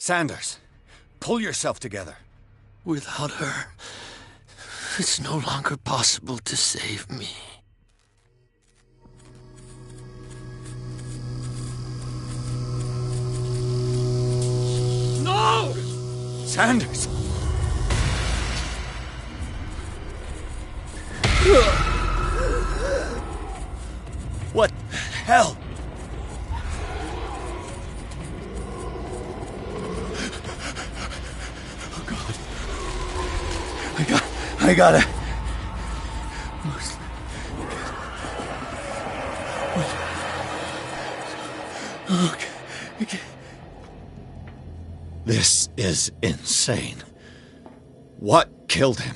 Sanders, pull yourself together. Without her, it's no longer possible to save me. No! Sanders! What the hell? Oh, God. I gotta... Okay. This is insane. What killed him?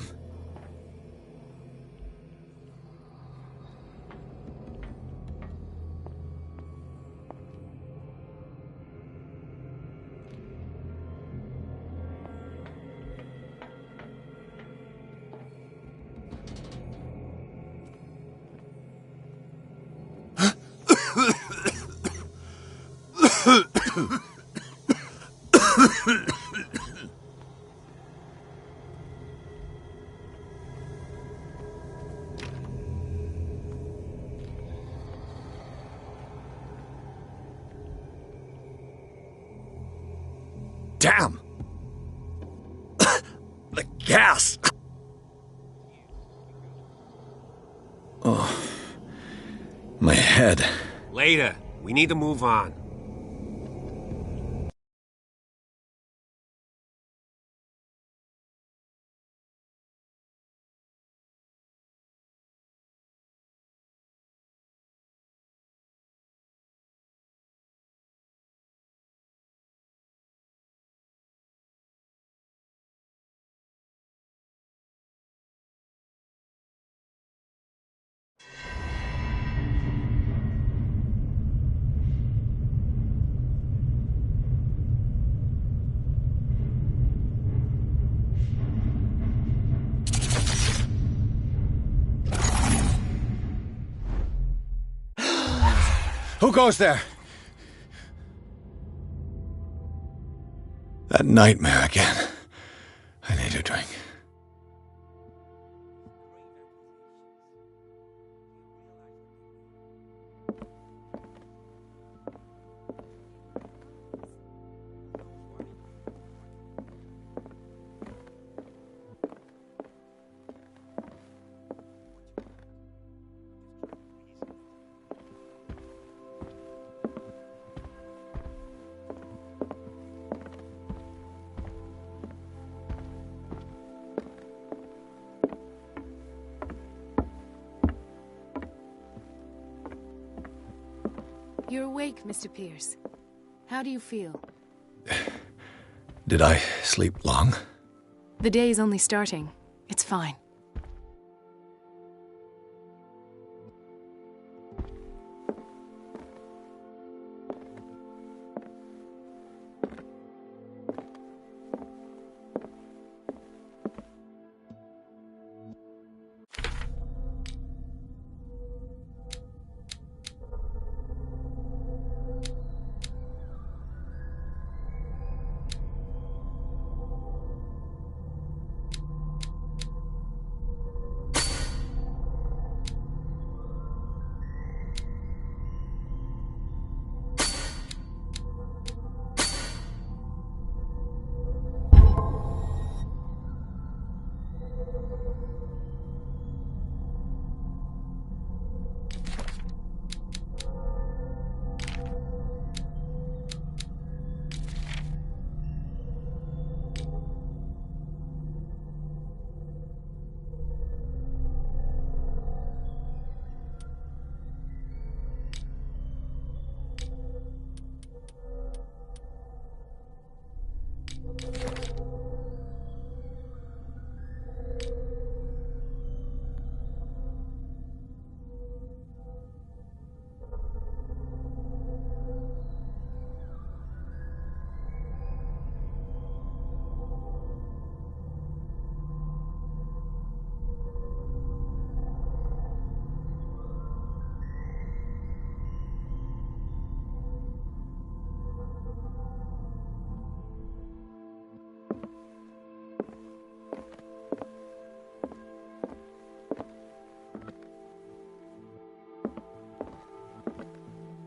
Damn! The gas! Oh, my head. Later. We need to move on. Who goes there? That nightmare again. I need a drink. You're awake, Mr. Pierce. How do you feel? Did I sleep long? The day is only starting. It's fine.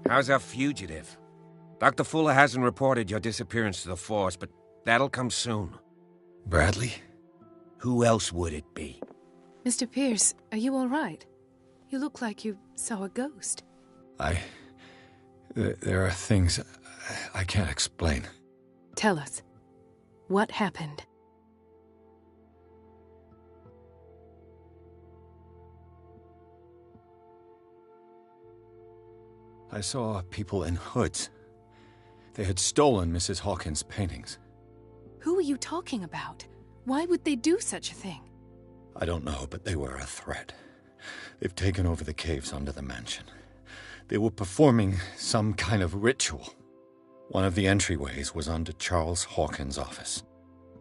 How's our fugitive? Dr. Fuller hasn't reported your disappearance to the force, but that'll come soon. Bradley? Who else would it be? Mr. Pierce, are you all right? You look like you saw a ghost. There are things I can't explain. Tell us. What happened? I saw people in hoods. They had stolen Mrs. Hawkins' paintings. Who are you talking about? Why would they do such a thing? I don't know, but they were a threat. They've taken over the caves under the mansion. They were performing some kind of ritual. One of the entryways was under Charles Hawkins' office.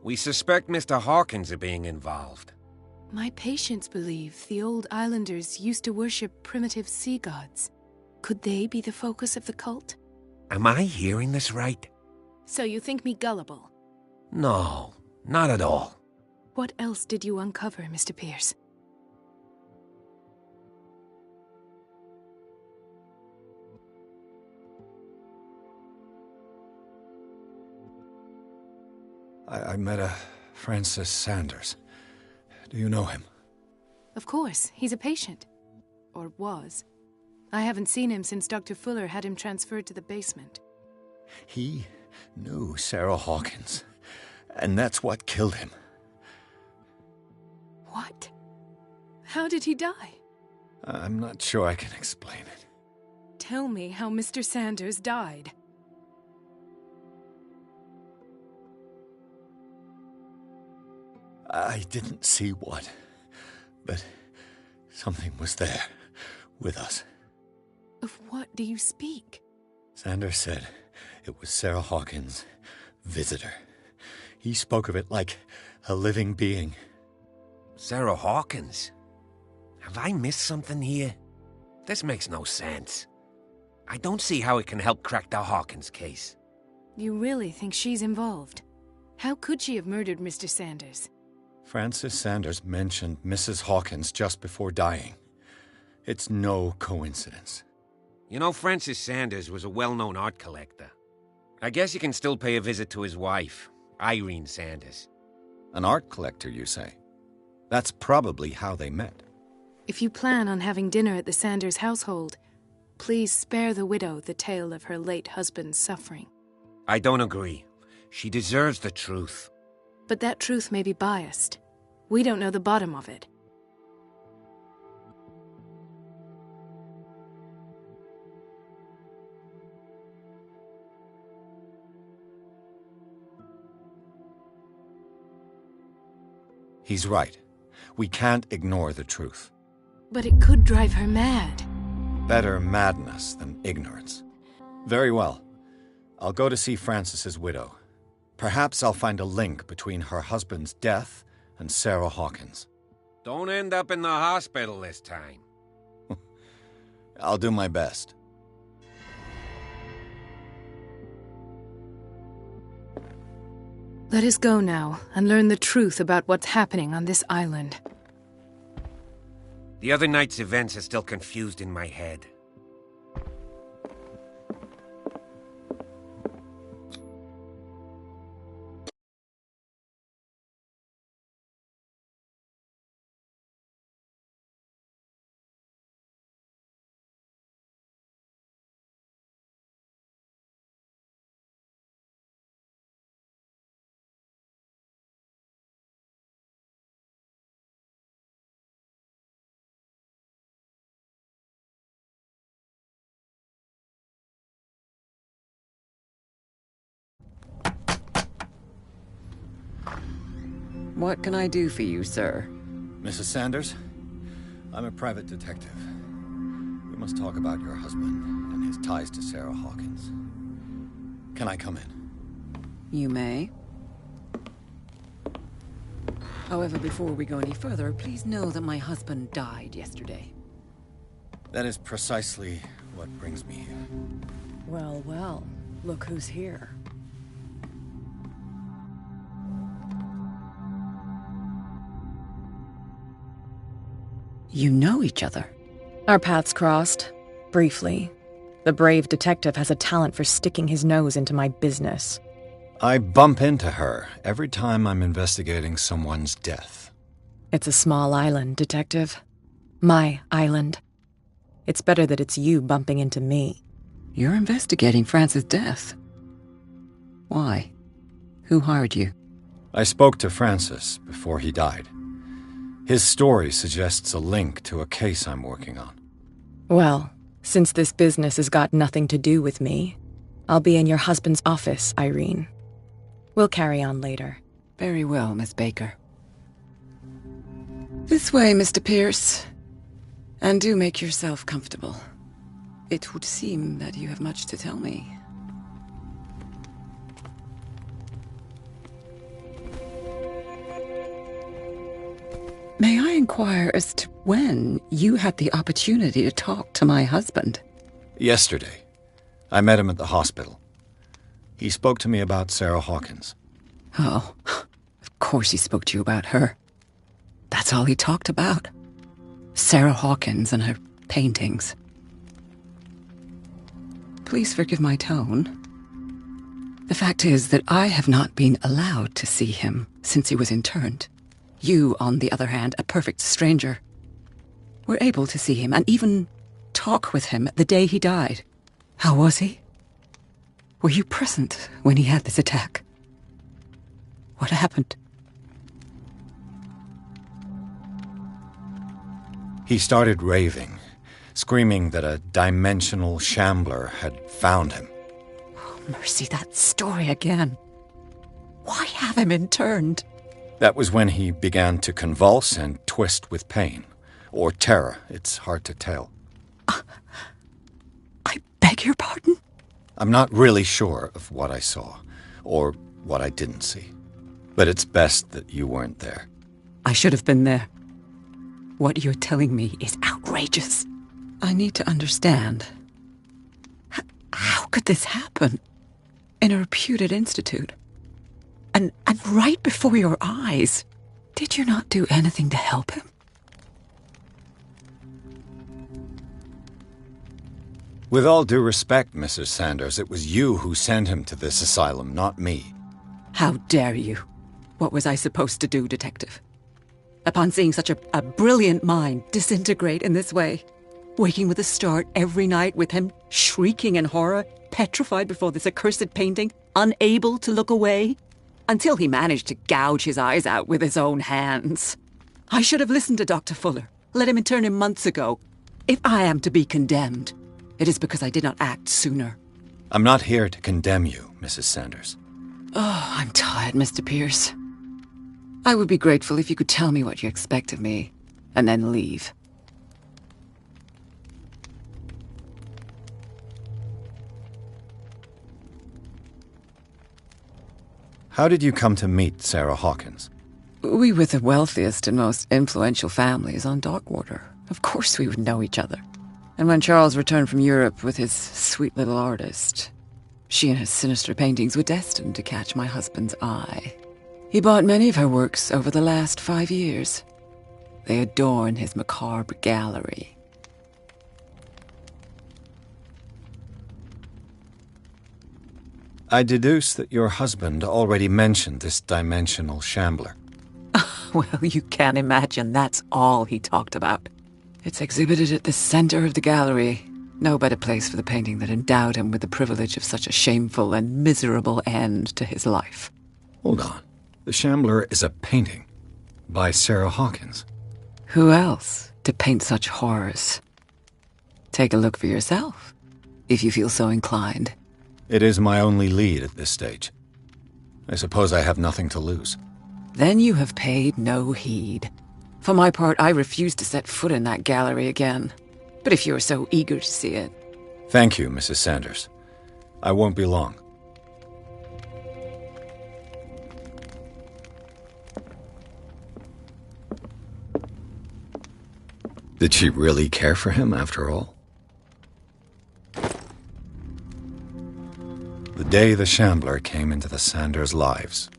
We suspect Mr. Hawkins of being involved. My patients believe the old islanders used to worship primitive sea gods. Could they be the focus of the cult? Am I hearing this right? So you think me gullible? No, not at all. What else did you uncover, Mr. Pierce? I met a Francis Sanders. Do you know him? Of course, he's a patient. Or was. I haven't seen him since Dr. Fuller had him transferred to the basement. He knew Sarah Hawkins, and that's what killed him. What? How did he die? I'm not sure I can explain it. Tell me how Mr. Sanders died. I didn't see what, but something was there, with us. Of what do you speak? Sanders said it was Sarah Hawkins' visitor. He spoke of it like a living being. Sarah Hawkins? Have I missed something here? This makes no sense. I don't see how it can help crack the Hawkins case. You really think she's involved? How could she have murdered Mr. Sanders? Francis Sanders mentioned Mrs. Hawkins just before dying. It's no coincidence. You know, Francis Sanders was a well-known art collector. I guess you can still pay a visit to his wife, Irene Sanders. An art collector, you say? That's probably how they met. If you plan on having dinner at the Sanders household, please spare the widow the tale of her late husband's suffering. I don't agree. She deserves the truth. But that truth may be biased. We don't know the bottom of it. He's right. We can't ignore the truth. But it could drive her mad. Better madness than ignorance. Very well. I'll go to see Francis's widow. Perhaps I'll find a link between her husband's death and Sarah Hawkins. Don't end up in the hospital this time. I'll do my best. Let us go now and learn the truth about what's happening on this island. The other night's events are still confused in my head. What can I do for you, sir? Mrs. Sanders, I'm a private detective. We must talk about your husband and his ties to Sarah Hawkins. Can I come in? You may. However, before we go any further, please know that my husband died yesterday. That is precisely what brings me here. Well, well, look who's here. You know each other? Our paths crossed, briefly. The brave detective has a talent for sticking his nose into my business. I bump into her every time I'm investigating someone's death. It's a small island, Detective. My island. It's better that it's you bumping into me. You're investigating Francis' death. Why? Who hired you? I spoke to Francis before he died. His story suggests a link to a case I'm working on. Well, since this business has got nothing to do with me, I'll be in your husband's office, Irene. We'll carry on later. Very well, Miss Baker. This way, Mr. Pierce. And do make yourself comfortable. It would seem that you have much to tell me. May I inquire as to when you had the opportunity to talk to my husband? Yesterday. I met him at the hospital. He spoke to me about Sarah Hawkins. Oh, of course he spoke to you about her. That's all he talked about. Sarah Hawkins and her paintings. Please forgive my tone. The fact is that I have not been allowed to see him since he was interned. You, on the other hand, a perfect stranger, were able to see him and even talk with him the day he died. How was he? Were you present when he had this attack? What happened? He started raving, screaming that a dimensional shambler had found him. Oh, mercy, that story again. Why have him interned? That was when he began to convulse and twist with pain. Or terror, it's hard to tell. I beg your pardon? I'm not really sure of what I saw, or what I didn't see. But it's best that you weren't there. I should have been there. What you're telling me is outrageous. I need to understand. How could this happen? In a reputed institute? And right before your eyes. Did you not do anything to help him? With all due respect, Mrs. Sanders, it was you who sent him to this asylum, not me. How dare you? What was I supposed to do, Detective? Upon seeing such a brilliant mind disintegrate in this way, waking with a start every night with him shrieking in horror, petrified before this accursed painting, unable to look away, until he managed to gouge his eyes out with his own hands. I should have listened to Dr. Fuller, let him intern him months ago. If I am to be condemned, it is because I did not act sooner. I'm not here to condemn you, Mrs. Sanders. Oh, I'm tired, Mr. Pierce. I would be grateful if you could tell me what you expect of me, and then leave. How did you come to meet Sarah Hawkins? We were the wealthiest and most influential families on Darkwater. Of course we would know each other. And when Charles returned from Europe with his sweet little artist, she and his sinister paintings were destined to catch my husband's eye. He bought many of her works over the last 5 years. They adorn his macabre gallery. I deduce that your husband already mentioned this dimensional shambler. Well, you can imagine that's all he talked about. It's exhibited at the center of the gallery. No better place for the painting that endowed him with the privilege of such a shameful and miserable end to his life. Hold on. The shambler is a painting by Sarah Hawkins. Who else to paint such horrors? Take a look for yourself, if you feel so inclined. It is my only lead at this stage. I suppose I have nothing to lose. Then you have paid no heed. For my part, I refuse to set foot in that gallery again. But if you are so eager to see it... Thank you, Mrs. Sanders. I won't be long. Did she really care for him after all? The day the shambler came into the Sanders' lives.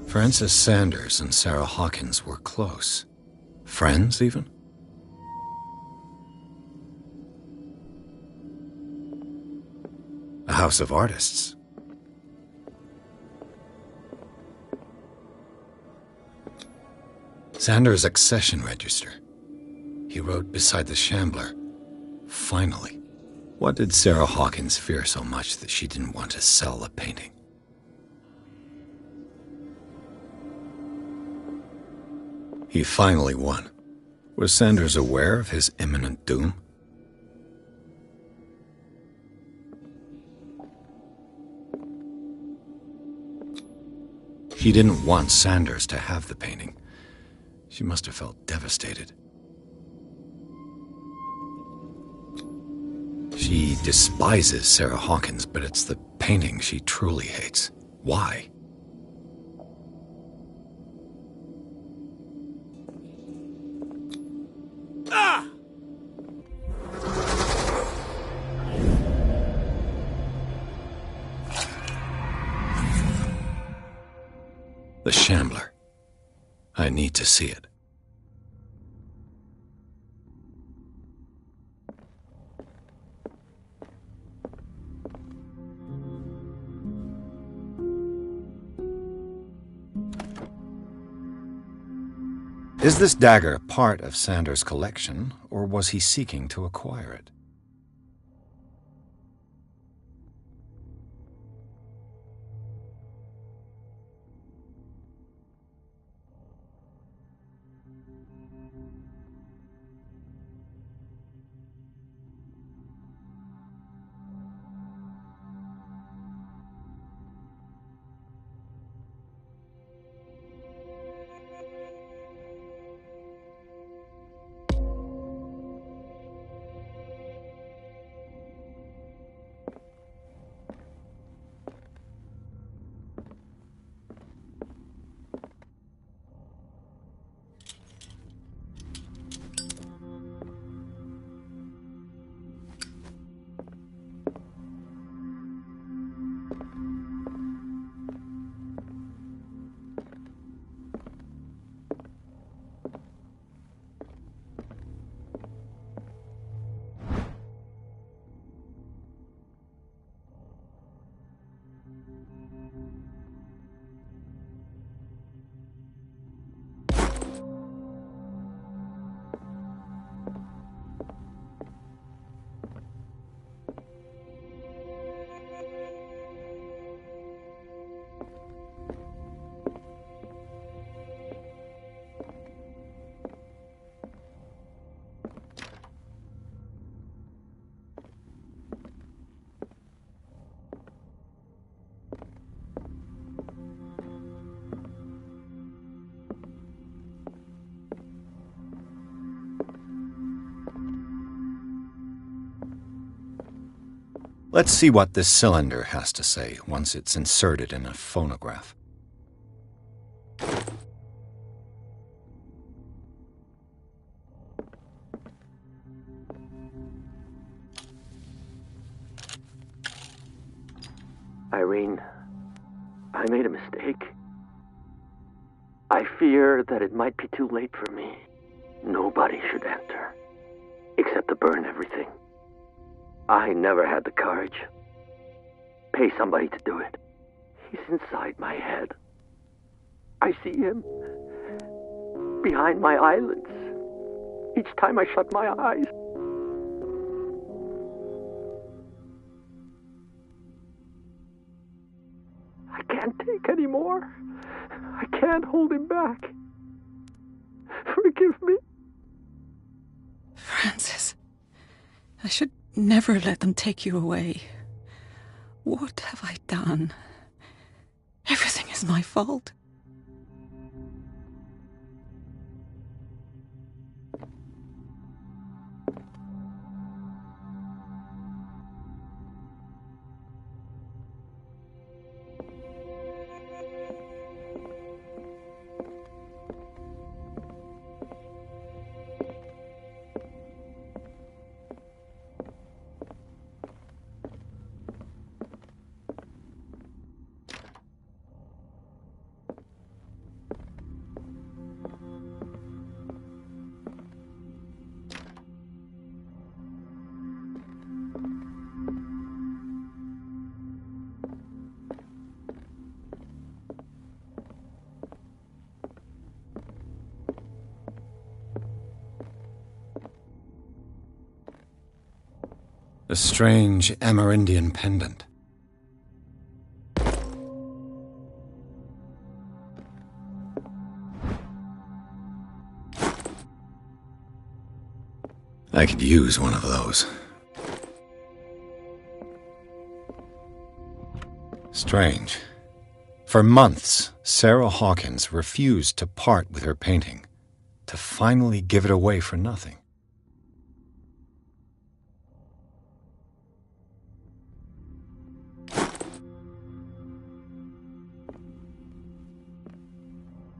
Francis Sanders and Sarah Hawkins were close. Friends, even? A house of artists. Sanders' accession register. He wrote beside the Shambler, "Finally." What did Sarah Hawkins fear so much that she didn't want to sell the painting? He finally won. Was Sanders aware of his imminent doom? He didn't want Sanders to have the painting. She must have felt devastated. She despises Sarah Hawkins, but it's the painting she truly hates. Why? The Shambler. I need to see it. Is this dagger part of Sanders' collection, or was he seeking to acquire it? Let's see what this cylinder has to say once it's inserted in a phonograph. Irene, I made a mistake. I fear that it might be too late for me. Nobody should enter, except to burn everything. I never had the courage. Pay somebody to do it. He's inside my head. I see him behind my eyelids each time I shut my eyes. I can't take any more. I can't hold him back. Forgive me. Francis, I should never let them take you away. What have I done? Everything is my fault. A strange Amerindian pendant. I could use one of those. Strange. For months, Sarah Hawkins refused to part with her painting, to finally give it away for nothing.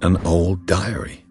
An old diary.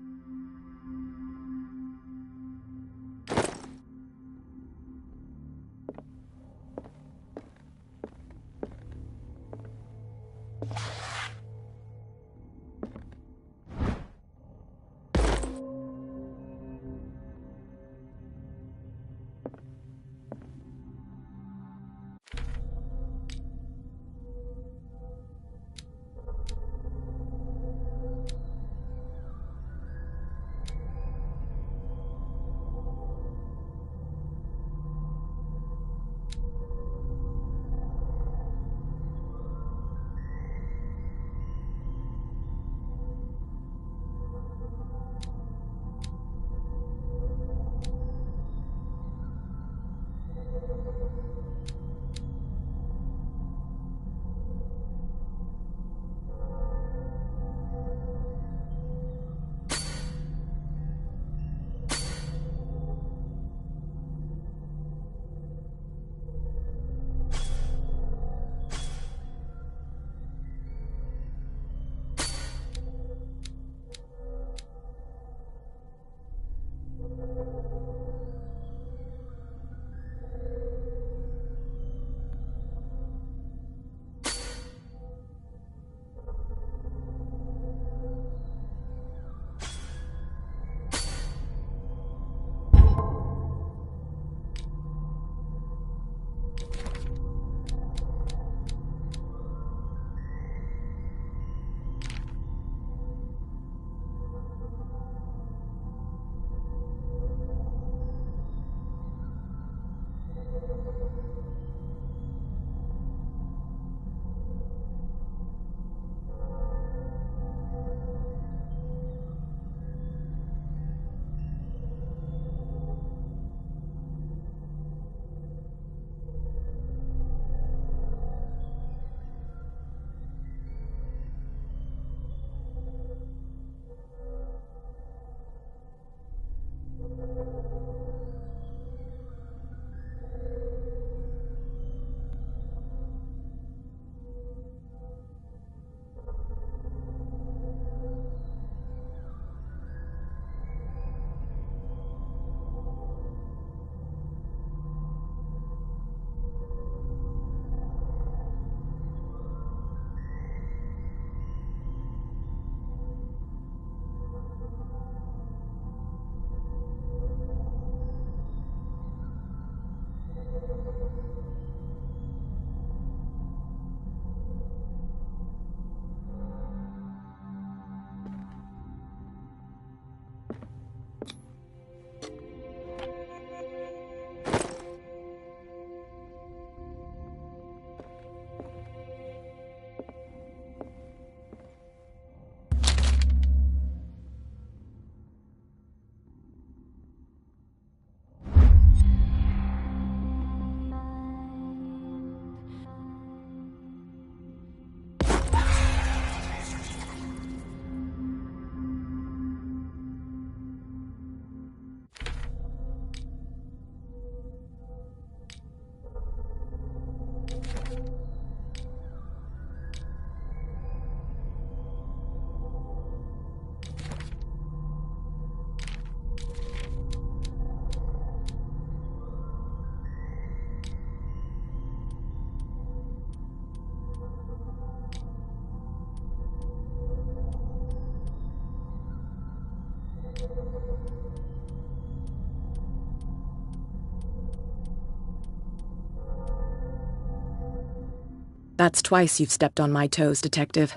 That's twice you've stepped on my toes, Detective.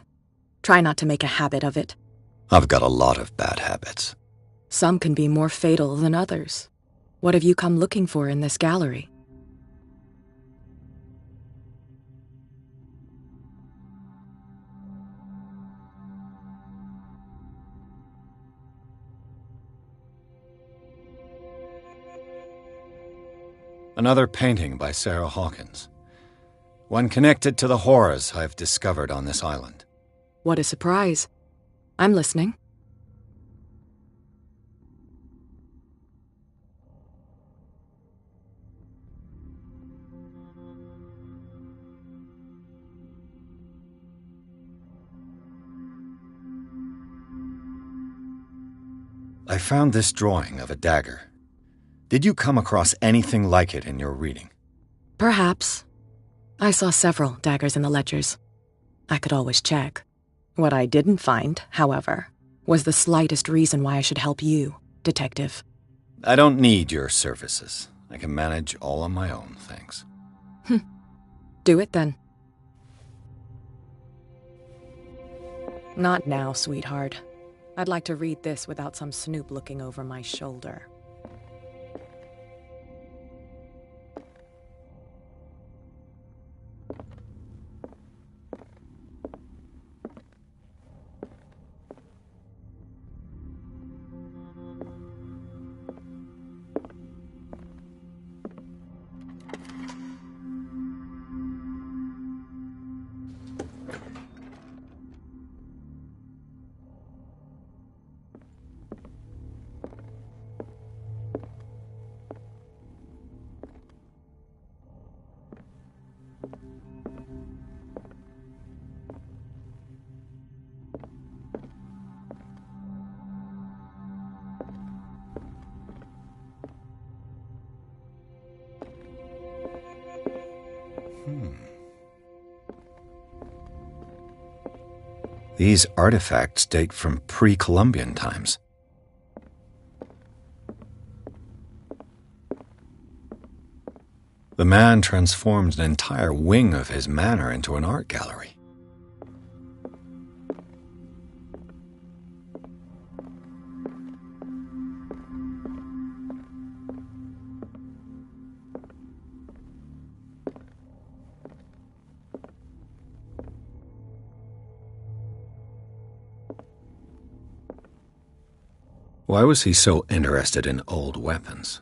Try not to make a habit of it. I've got a lot of bad habits. Some can be more fatal than others. What have you come looking for in this gallery? Another painting by Sarah Hawkins. One connected to the horrors I've discovered on this island. What a surprise. I'm listening. I found this drawing of a dagger. Did you come across anything like it in your reading? Perhaps. I saw several daggers in the ledgers. I could always check. What I didn't find, however, was the slightest reason why I should help you, Detective. I don't need your services. I can manage all on my own, thanks. Do it then. Not now, sweetheart. I'd like to read this without some snoop looking over my shoulder. These artifacts date from pre-Columbian times. The man transformed an entire wing of his manor into an art gallery. Why was he so interested in old weapons?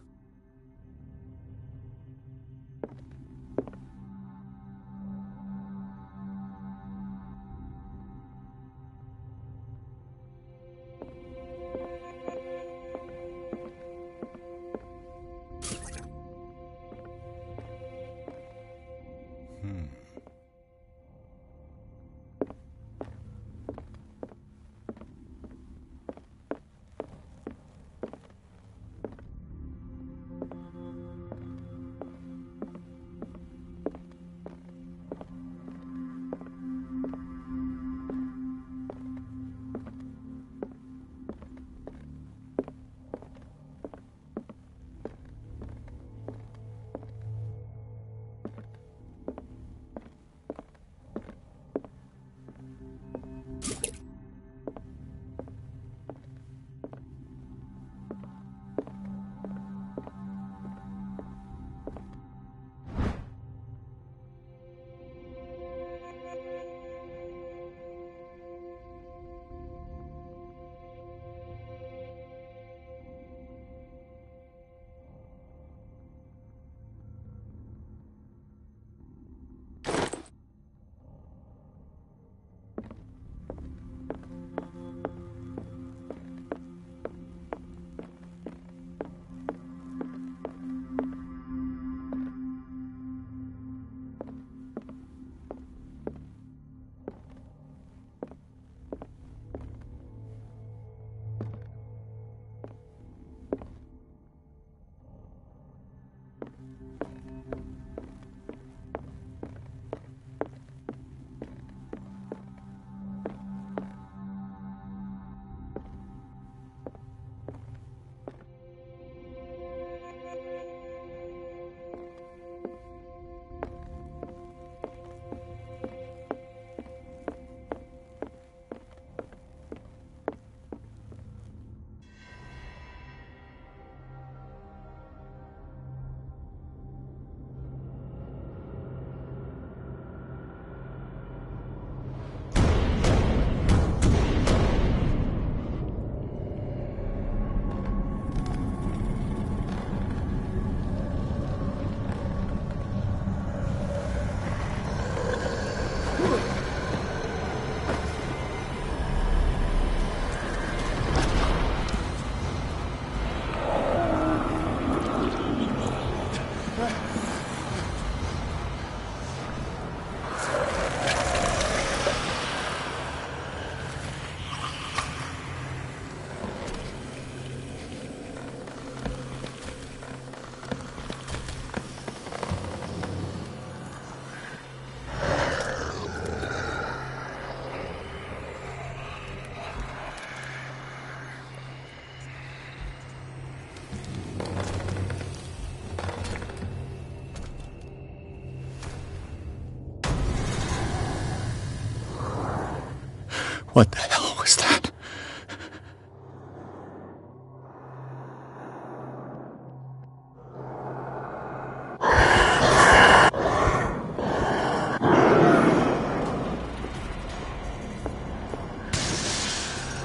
What the hell was that?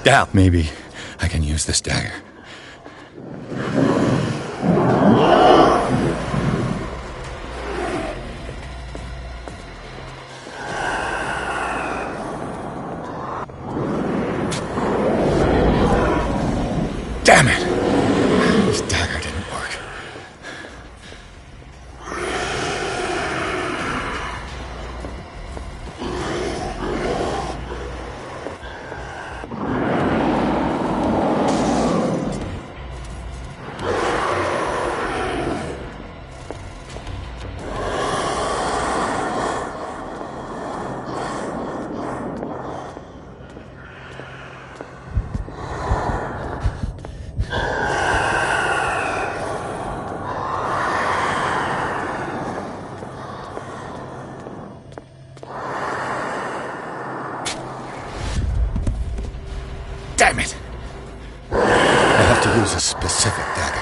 Yeah, maybe I can use this dagger. Damn it! This dagger didn't work. Damn it! I have to use a specific dagger.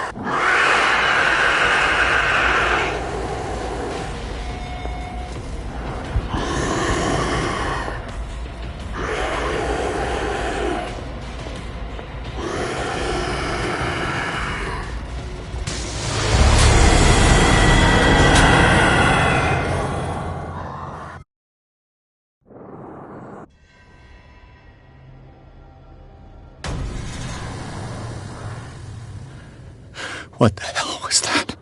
What the hell was that?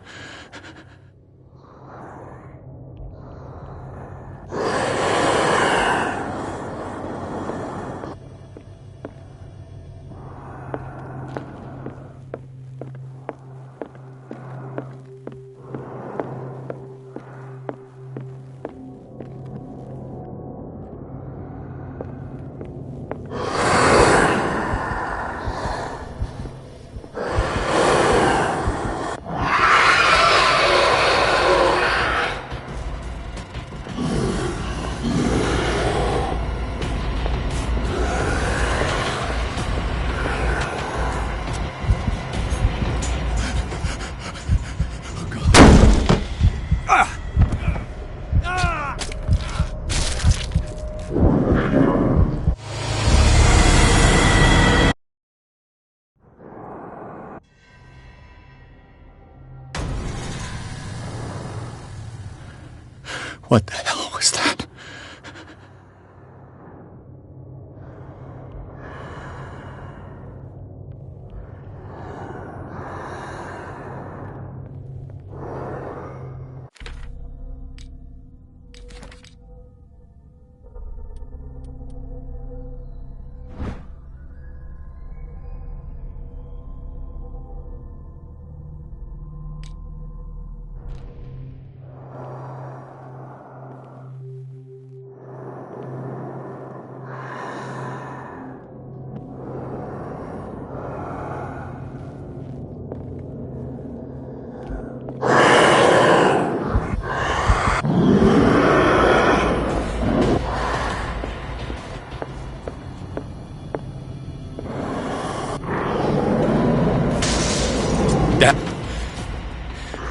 What the hell was that?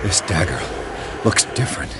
This dagger looks different.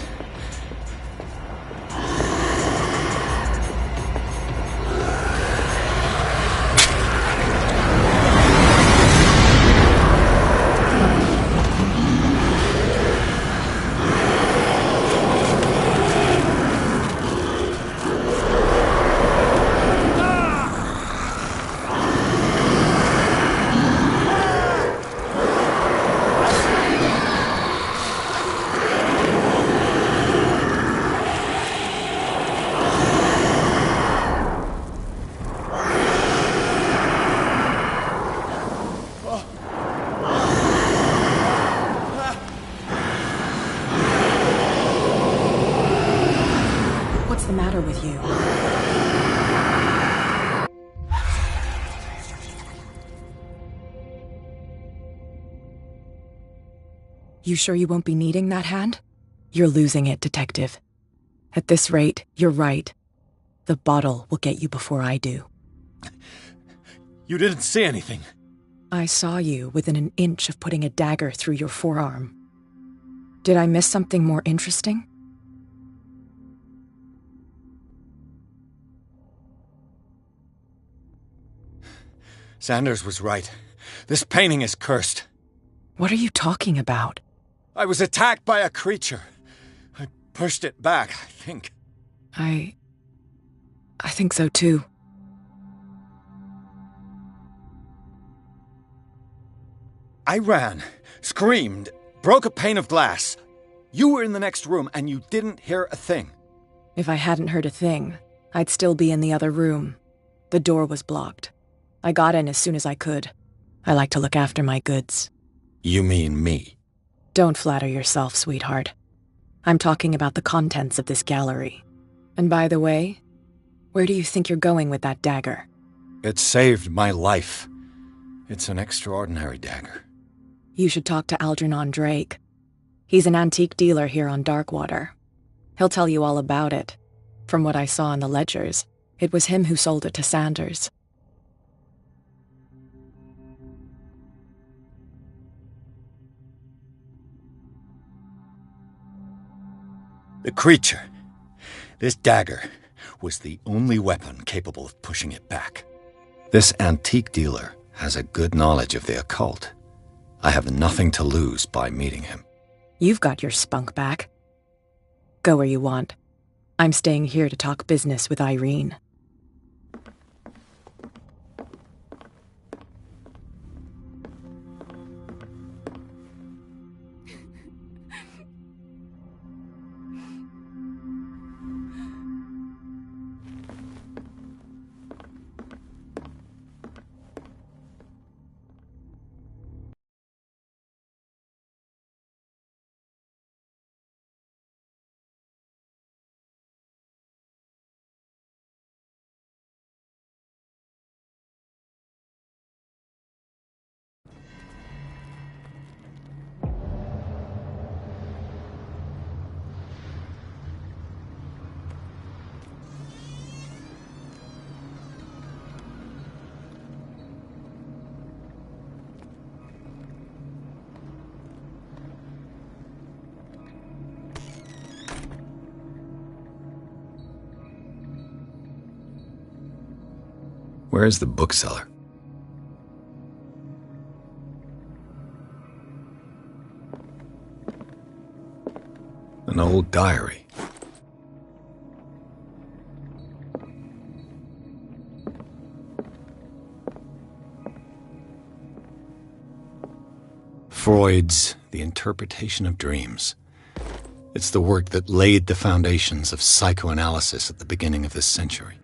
What's the matter with you? You sure you won't be needing that hand? You're losing it, Detective. At this rate, you're right. The bottle will get you before I do. You didn't see anything. I saw you within an inch of putting a dagger through your forearm. Did I miss something more interesting? Sanders was right. This painting is cursed. What are you talking about? I was attacked by a creature. I pushed it back, I think. I think so too. I ran, screamed, broke a pane of glass. You were in the next room and you didn't hear a thing. If I hadn't heard a thing, I'd still be in the other room. The door was blocked. I got in as soon as I could. I like to look after my goods. You mean me? Don't flatter yourself, sweetheart. I'm talking about the contents of this gallery. And by the way, where do you think you're going with that dagger? It saved my life. It's an extraordinary dagger. You should talk to Algernon Drake. He's an antique dealer here on Darkwater. He'll tell you all about it. From what I saw in the ledgers, it was him who sold it to Sanders. The creature, this dagger, was the only weapon capable of pushing it back. This antique dealer has a good knowledge of the occult. I have nothing to lose by meeting him. You've got your spunk back. Go where you want. I'm staying here to talk business with Irene. Where is the bookseller? An old diary. Freud's The Interpretation of Dreams. It's the work that laid the foundations of psychoanalysis at the beginning of this century.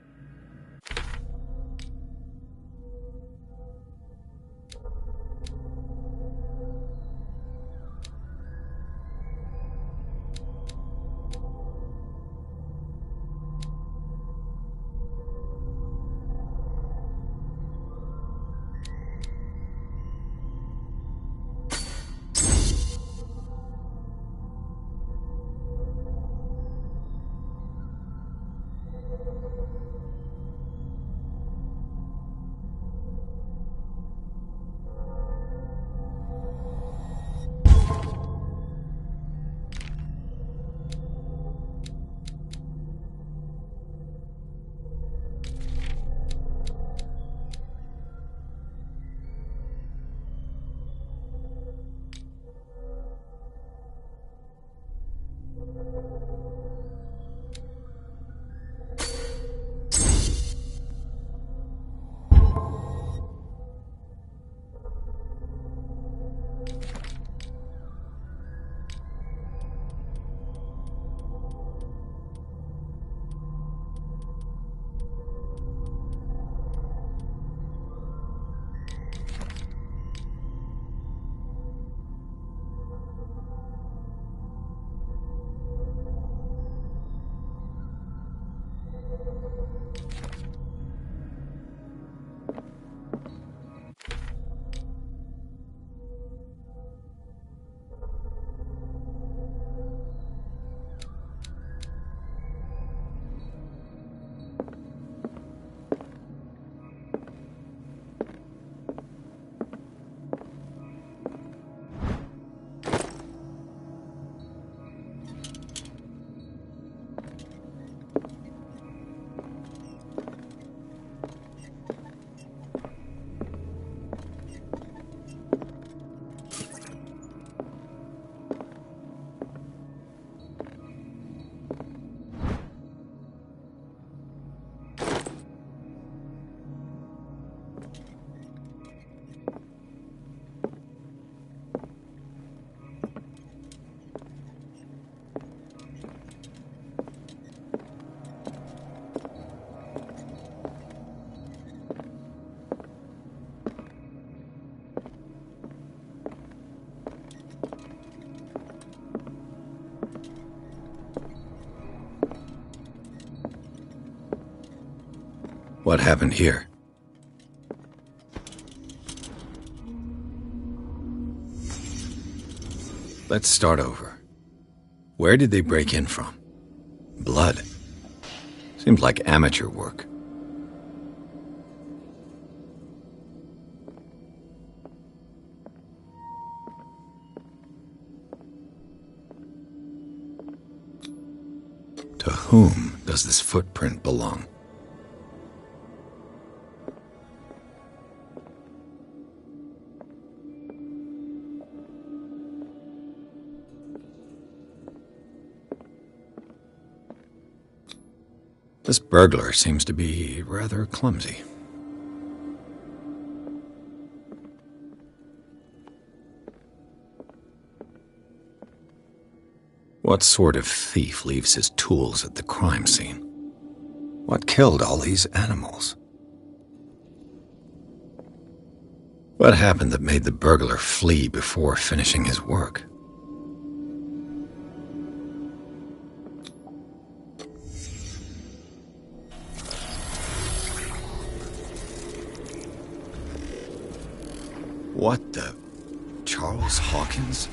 What happened here? Let's start over. Where did they break in from? Blood. Seems like amateur work. To whom does this footprint belong? This burglar seems to be rather clumsy. What sort of thief leaves his tools at the crime scene? What killed all these animals? What happened that made the burglar flee before finishing his work? What the... Charles Hawkins?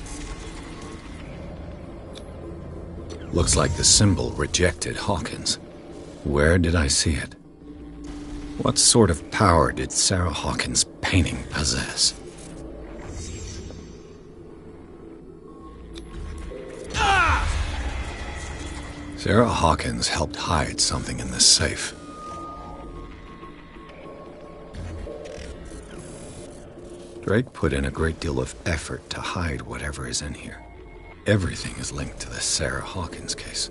Looks like the symbol rejected Hawkins. Where did I see it? What sort of power did Sarah Hawkins' painting possess? Sarah Hawkins helped hide something in this safe. Drake put in a great deal of effort to hide whatever is in here. Everything is linked to the Sarah Hawkins case.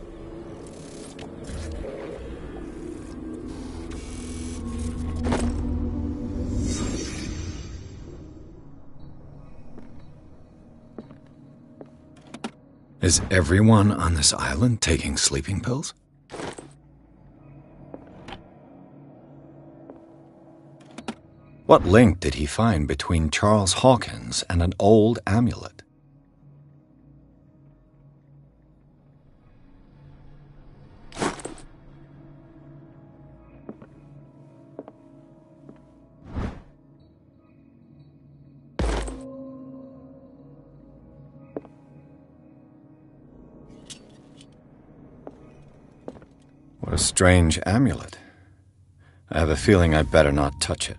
Is everyone on this island taking sleeping pills? What link did he find between Charles Hawkins and an old amulet? What a strange amulet. I have a feeling I'd better not touch it.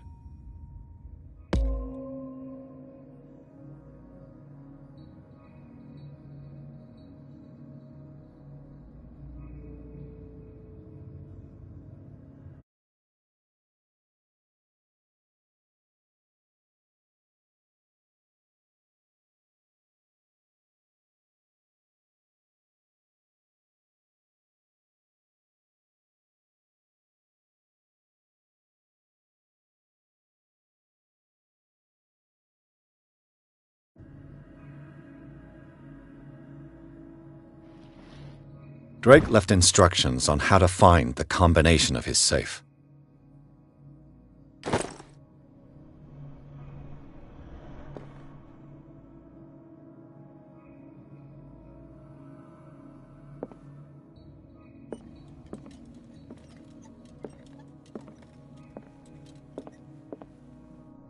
Drake left instructions on how to find the combination of his safe.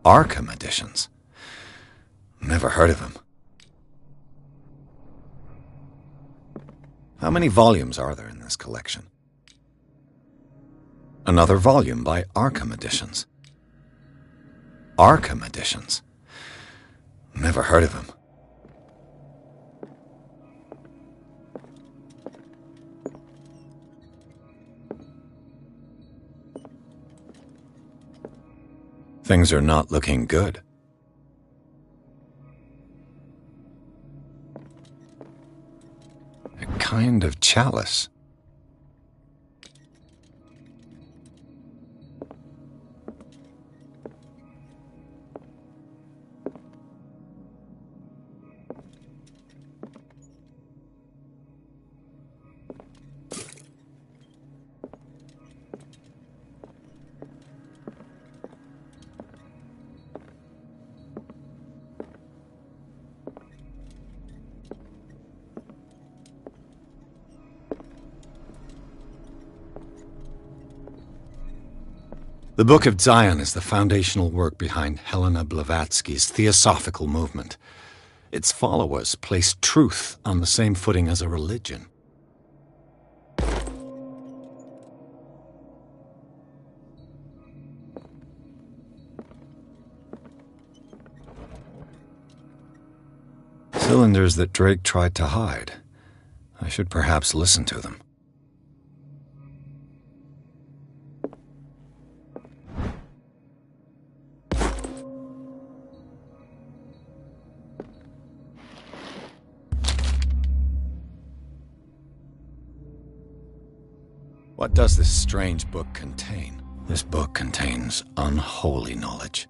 Arkham editions. Never heard of him. How many volumes are there in this collection? Another volume by Arkham Editions. Arkham Editions. Never heard of him. Things are not looking good. A kind of chalice. The Book of Zion is the foundational work behind Helena Blavatsky's theosophical movement. Its followers place truth on the same footing as a religion. Cylinders that Drake tried to hide. I should perhaps listen to them. What does this strange book contain? This book contains unholy knowledge.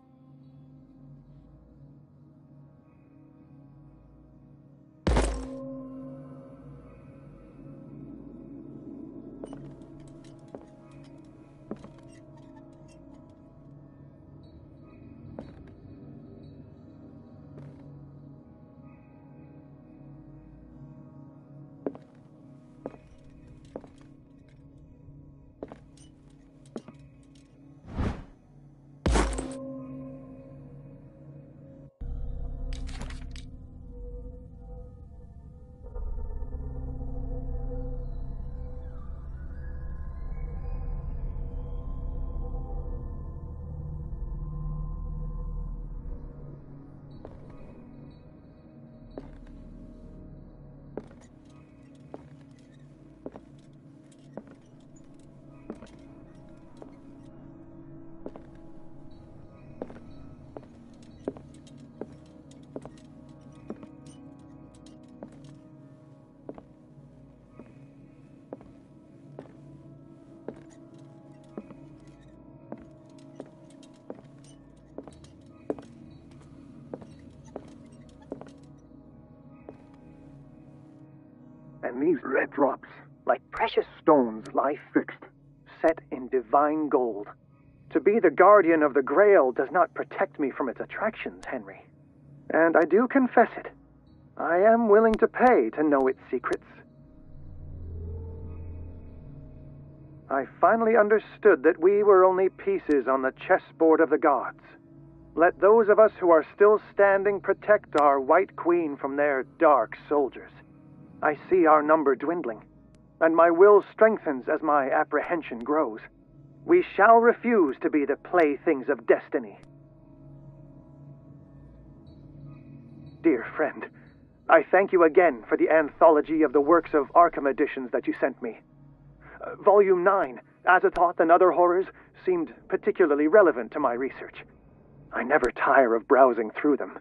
And these red drops, like precious stones, lie fixed, set in divine gold. To be the guardian of the Grail does not protect me from its attractions, Henry. And I do confess it. I am willing to pay to know its secrets. I finally understood that we were only pieces on the chessboard of the gods. Let those of us who are still standing protect our White Queen from their dark soldiers. I see our number dwindling, and my will strengthens as my apprehension grows. We shall refuse to be the playthings of destiny. Dear friend, I thank you again for the anthology of the works of Arkham editions that you sent me. Volume 9, Azathoth and Other Horrors, seemed particularly relevant to my research. I never tire of browsing through them.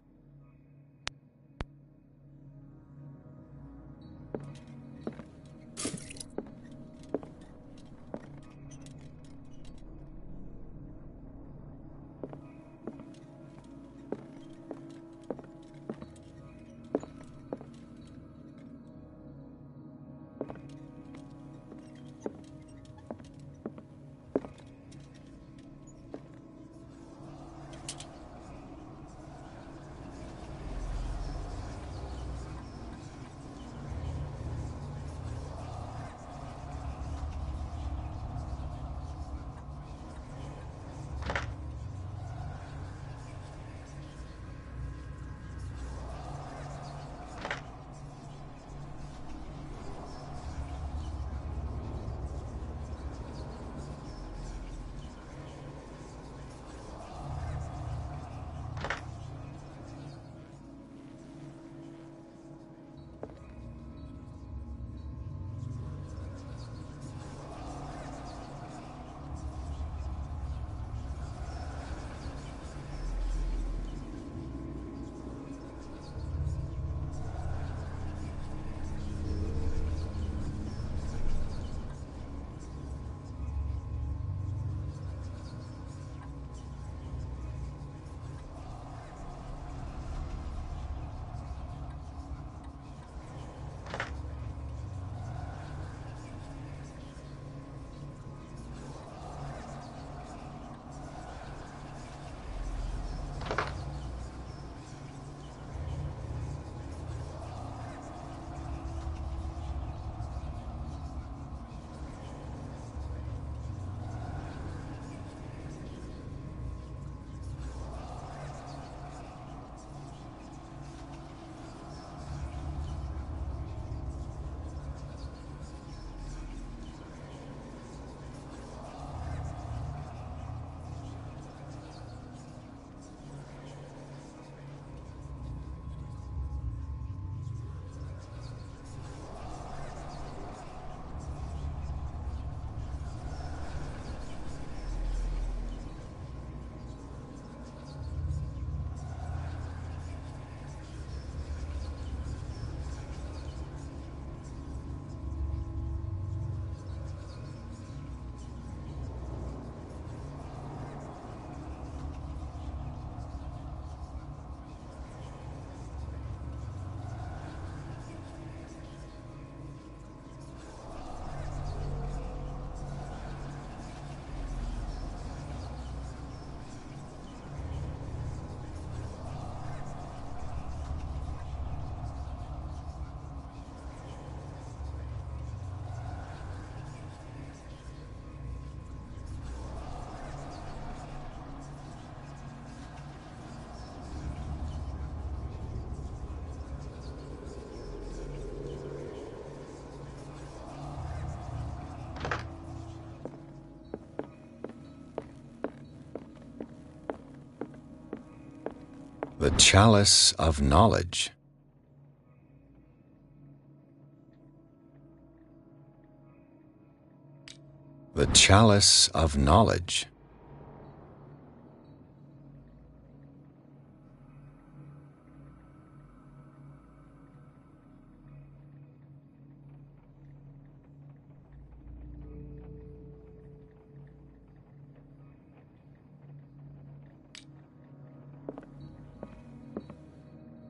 The Chalice of Knowledge. The Chalice of Knowledge.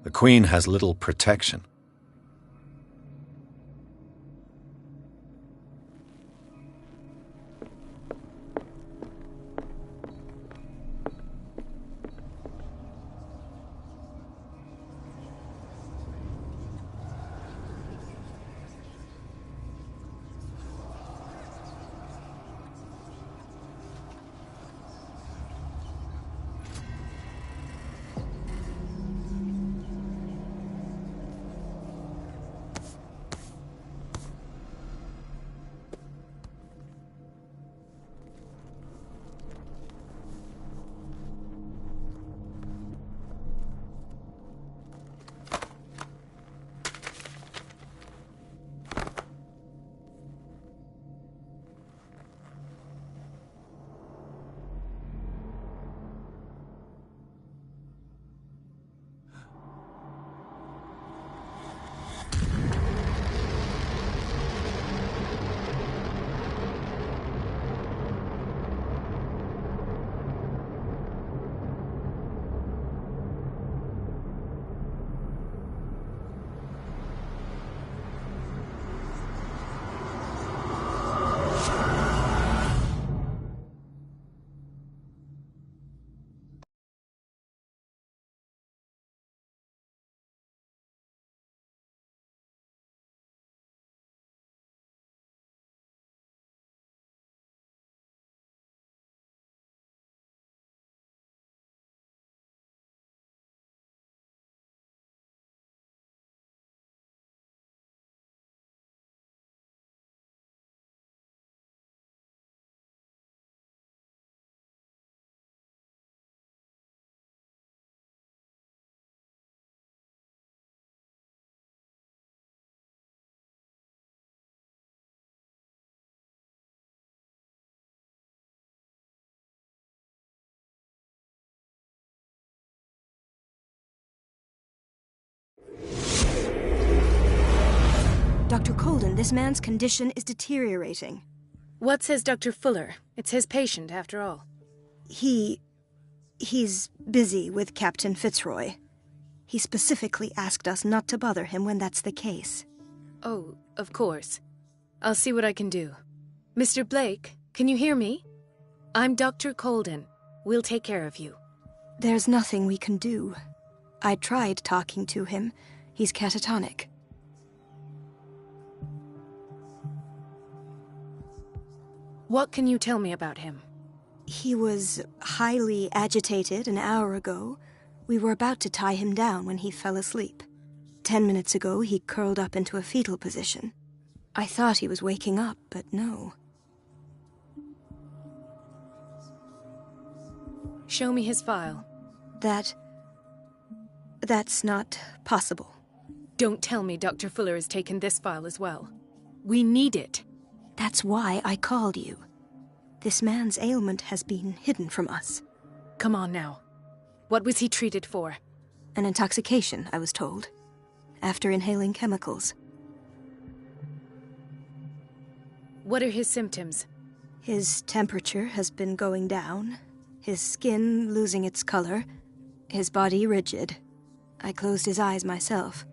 The Queen has little protection. Dr. Colden, this man's condition is deteriorating. What says Dr. Fuller? It's his patient, after all. He's busy with Captain Fitzroy. He specifically asked us not to bother him when that's the case. Oh, of course. I'll see what I can do. Mr. Blake, can you hear me? I'm Dr. Colden. We'll take care of you. There's nothing we can do. I tried talking to him. He's catatonic. What can you tell me about him? He was highly agitated an hour ago. We were about to tie him down when he fell asleep. 10 minutes ago, he curled up into a fetal position. I thought he was waking up, but no. Show me his file. That's not possible. Don't tell me Dr. Fuller has taken this file as well. We need it. That's why I called you. This man's ailment has been hidden from us. Come on now. What was he treated for? An intoxication, I was told. After inhaling chemicals. What are his symptoms? His temperature has been going down. His skin losing its color. His body rigid. I closed his eyes myself.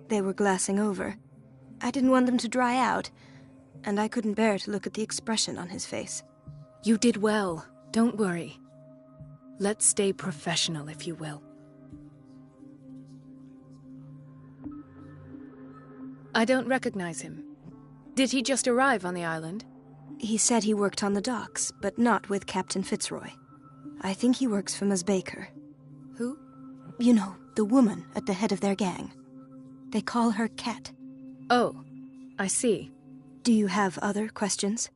They were glassing over. I didn't want them to dry out, and I couldn't bear to look at the expression on his face. You did well. Don't worry. Let's stay professional, if you will. I don't recognize him. Did he just arrive on the island? He said he worked on the docks, but not with Captain Fitzroy. I think he works for Ms. Baker. Who? You know, the woman at the head of their gang. They call her Cat. Oh, I see. Do you have other questions?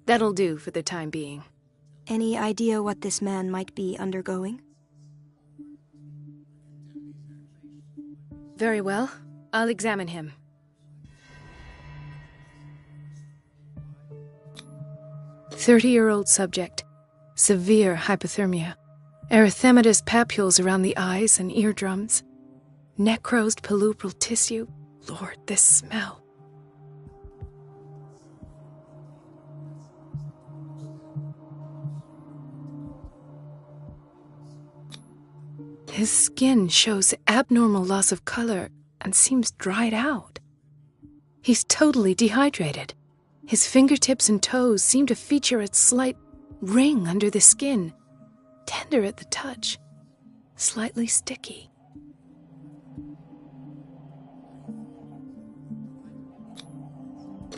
That'll do for the time being. Any idea what this man might be undergoing? Very well. I'll examine him. "30-year-old subject. Severe hypothermia. Erythematous papules around the eyes and eardrums. Necrosed palpebral tissue. Lord, this smell. His skin shows abnormal loss of color and seems dried out. He's totally dehydrated. His fingertips and toes seem to feature a slight ring under the skin, tender at the touch, slightly sticky.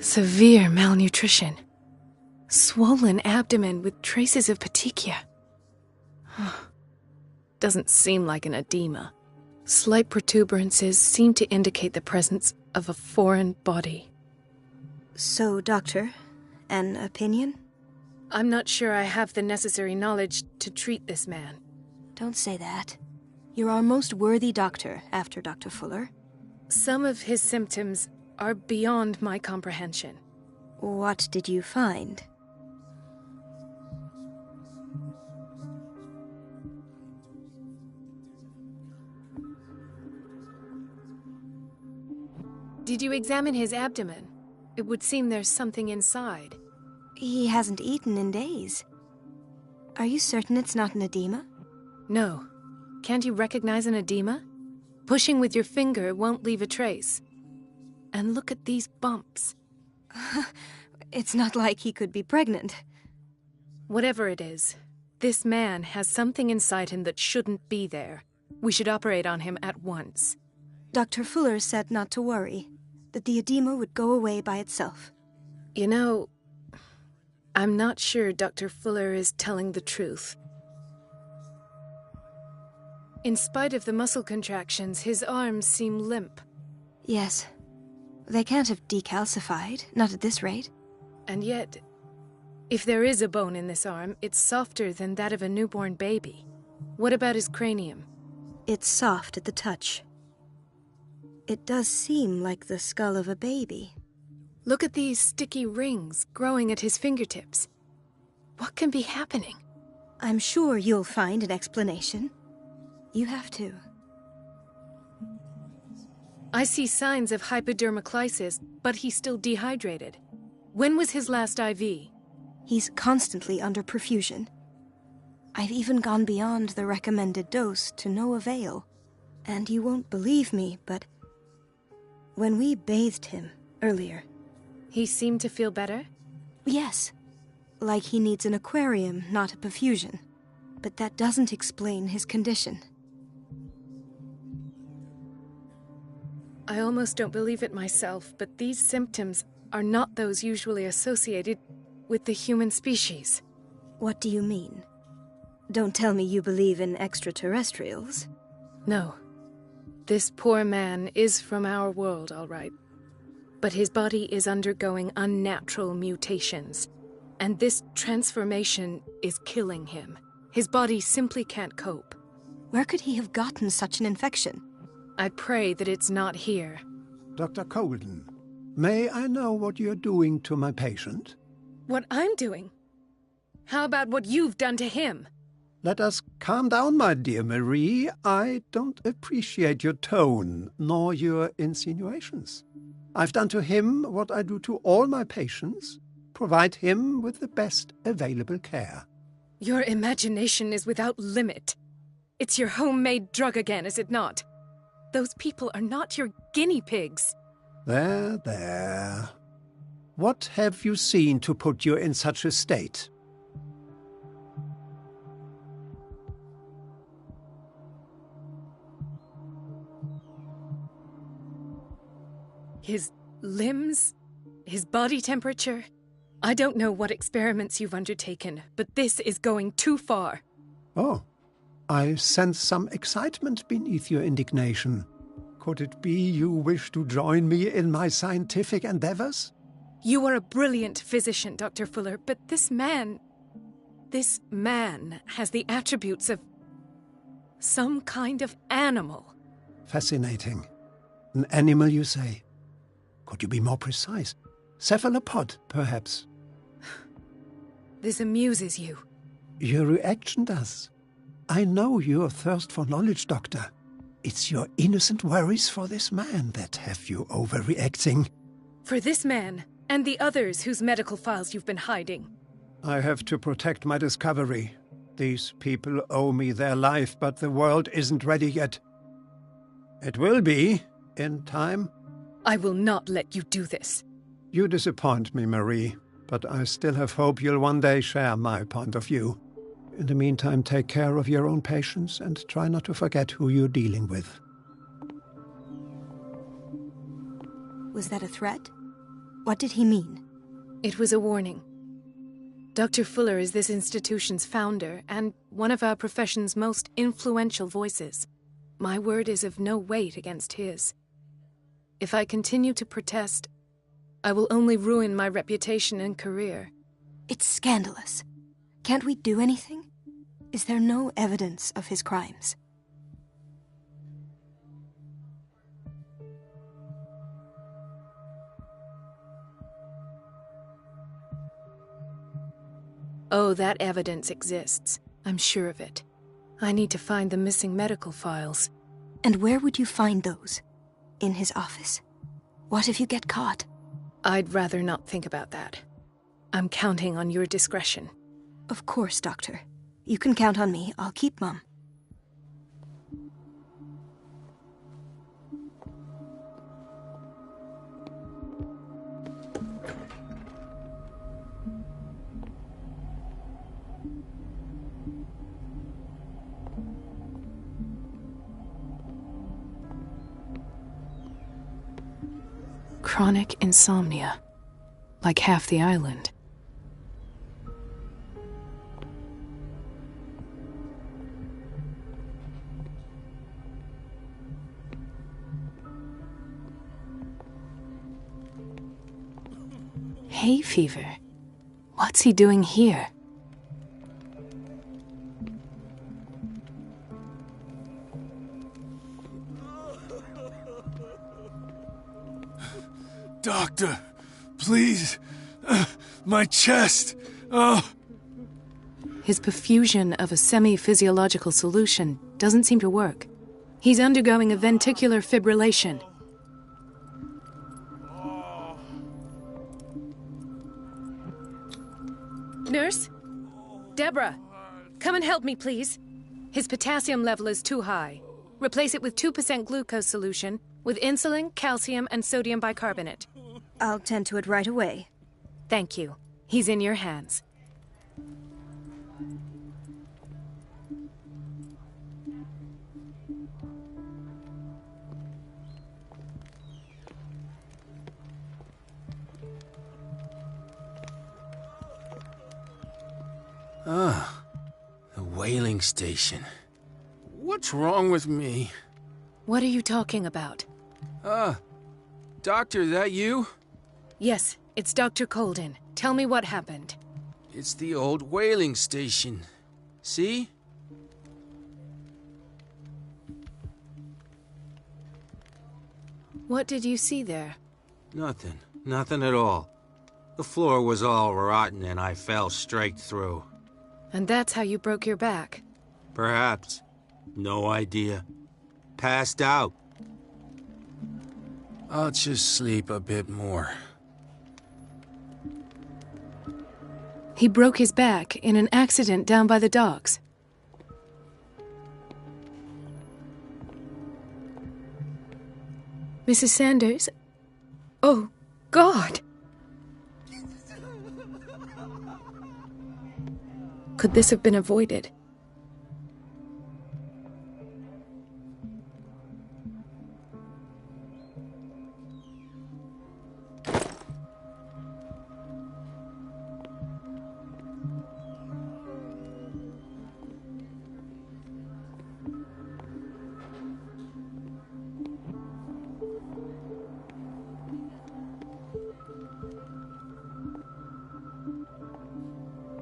Severe malnutrition. Swollen abdomen with traces of petechia. Doesn't seem like an edema. Slight protuberances seem to indicate the presence of a foreign body. So, Doctor, an opinion? I'm not sure I have the necessary knowledge to treat this man. Don't say that. You're our most worthy doctor after Dr. Fuller. Some of his symptoms are beyond my comprehension. What did you find? Did you examine his abdomen? It would seem there's something inside. He hasn't eaten in days. Are you certain it's not an edema? No. Can't you recognize an edema? Pushing with your finger won't leave a trace. And look at these bumps. It's not like he could be pregnant. Whatever it is, this man has something inside him that shouldn't be there. We should operate on him at once. Dr. Fuller said not to worry, that the edema would go away by itself. You know, I'm not sure Dr. Fuller is telling the truth. In spite of the muscle contractions, his arms seem limp. Yes. They can't have decalcified, not at this rate. And yet, if there is a bone in this arm, it's softer than that of a newborn baby. What about his cranium? It's soft at the touch. It does seem like the skull of a baby. Look at these sticky rings growing at his fingertips. What can be happening? I'm sure you'll find an explanation. You have to. I see signs of hypodermoclysis, but he's still dehydrated. When was his last IV? He's constantly under perfusion. I've even gone beyond the recommended dose to no avail. And you won't believe me, but when we bathed him earlier... He seemed to feel better? Yes. Like he needs an aquarium, not a perfusion. But that doesn't explain his condition. I almost don't believe it myself, but these symptoms are not those usually associated with the human species. What do you mean? Don't tell me you believe in extraterrestrials. No. This poor man is from our world, all right. But his body is undergoing unnatural mutations, and this transformation is killing him. His body simply can't cope. Where could he have gotten such an infection? I pray that it's not here. Dr. Colden, may I know what you're doing to my patient? What I'm doing? How about what you've done to him? Let us calm down, my dear Marie. I don't appreciate your tone, nor your insinuations. I've done to him what I do to all my patients, provide him with the best available care. Your imagination is without limit. It's your homemade drug again, is it not? Those people are not your guinea pigs. There. What have you seen to put you in such a state? His limbs? His body temperature? I don't know what experiments you've undertaken, but this is going too far. Oh, I sense some excitement beneath your indignation. Could it be you wish to join me in my scientific endeavors? You are a brilliant physician, Dr. Fuller, but this man has the attributes of some kind of animal. Fascinating. An animal, you say? Could you be more precise? Cephalopod, perhaps? This amuses you. Your reaction does. I know your thirst for knowledge, Doctor. It's your innocent worries for this man that have you overreacting. For this man, and the others whose medical files you've been hiding. I have to protect my discovery. These people owe me their life, but the world isn't ready yet. It will be, in time. I will not let you do this. You disappoint me, Marie, but I still have hope you'll one day share my point of view. In the meantime, take care of your own patients and try not to forget who you're dealing with. Was that a threat? What did he mean? It was a warning. Dr. Fuller is this institution's founder and one of our profession's most influential voices. My word is of no weight against his. If I continue to protest, I will only ruin my reputation and career. It's scandalous. Can't we do anything? Is there no evidence of his crimes? Oh, that evidence exists. I'm sure of it. I need to find the missing medical files. And where would you find those? In his office? What if you get caught? I'd rather not think about that. I'm counting on your discretion. Of course, Doctor. You can count on me. I'll keep mum. Chronic insomnia. Like half the island. Hay fever. What's he doing here? Doctor, please. My chest. Oh. His perfusion of a semi-physiological solution doesn't seem to work. He's undergoing a ventricular fibrillation. Nurse? Deborah, come and help me, please. His potassium level is too high. Replace it with 2% glucose solution with insulin, calcium, and sodium bicarbonate. I'll tend to it right away. Thank you. He's in your hands. Ah, the whaling station. What's wrong with me? What are you talking about? Doctor, that you? Yes, it's Dr. Colden. Tell me what happened. It's the old whaling station. See? What did you see there? Nothing. Nothing at all. The floor was all rotten and I fell straight through. And that's how you broke your back? Perhaps. No idea. Passed out. I'll just sleep a bit more. He broke his back in an accident down by the docks. Mrs. Sanders? Oh, God! Could this have been avoided?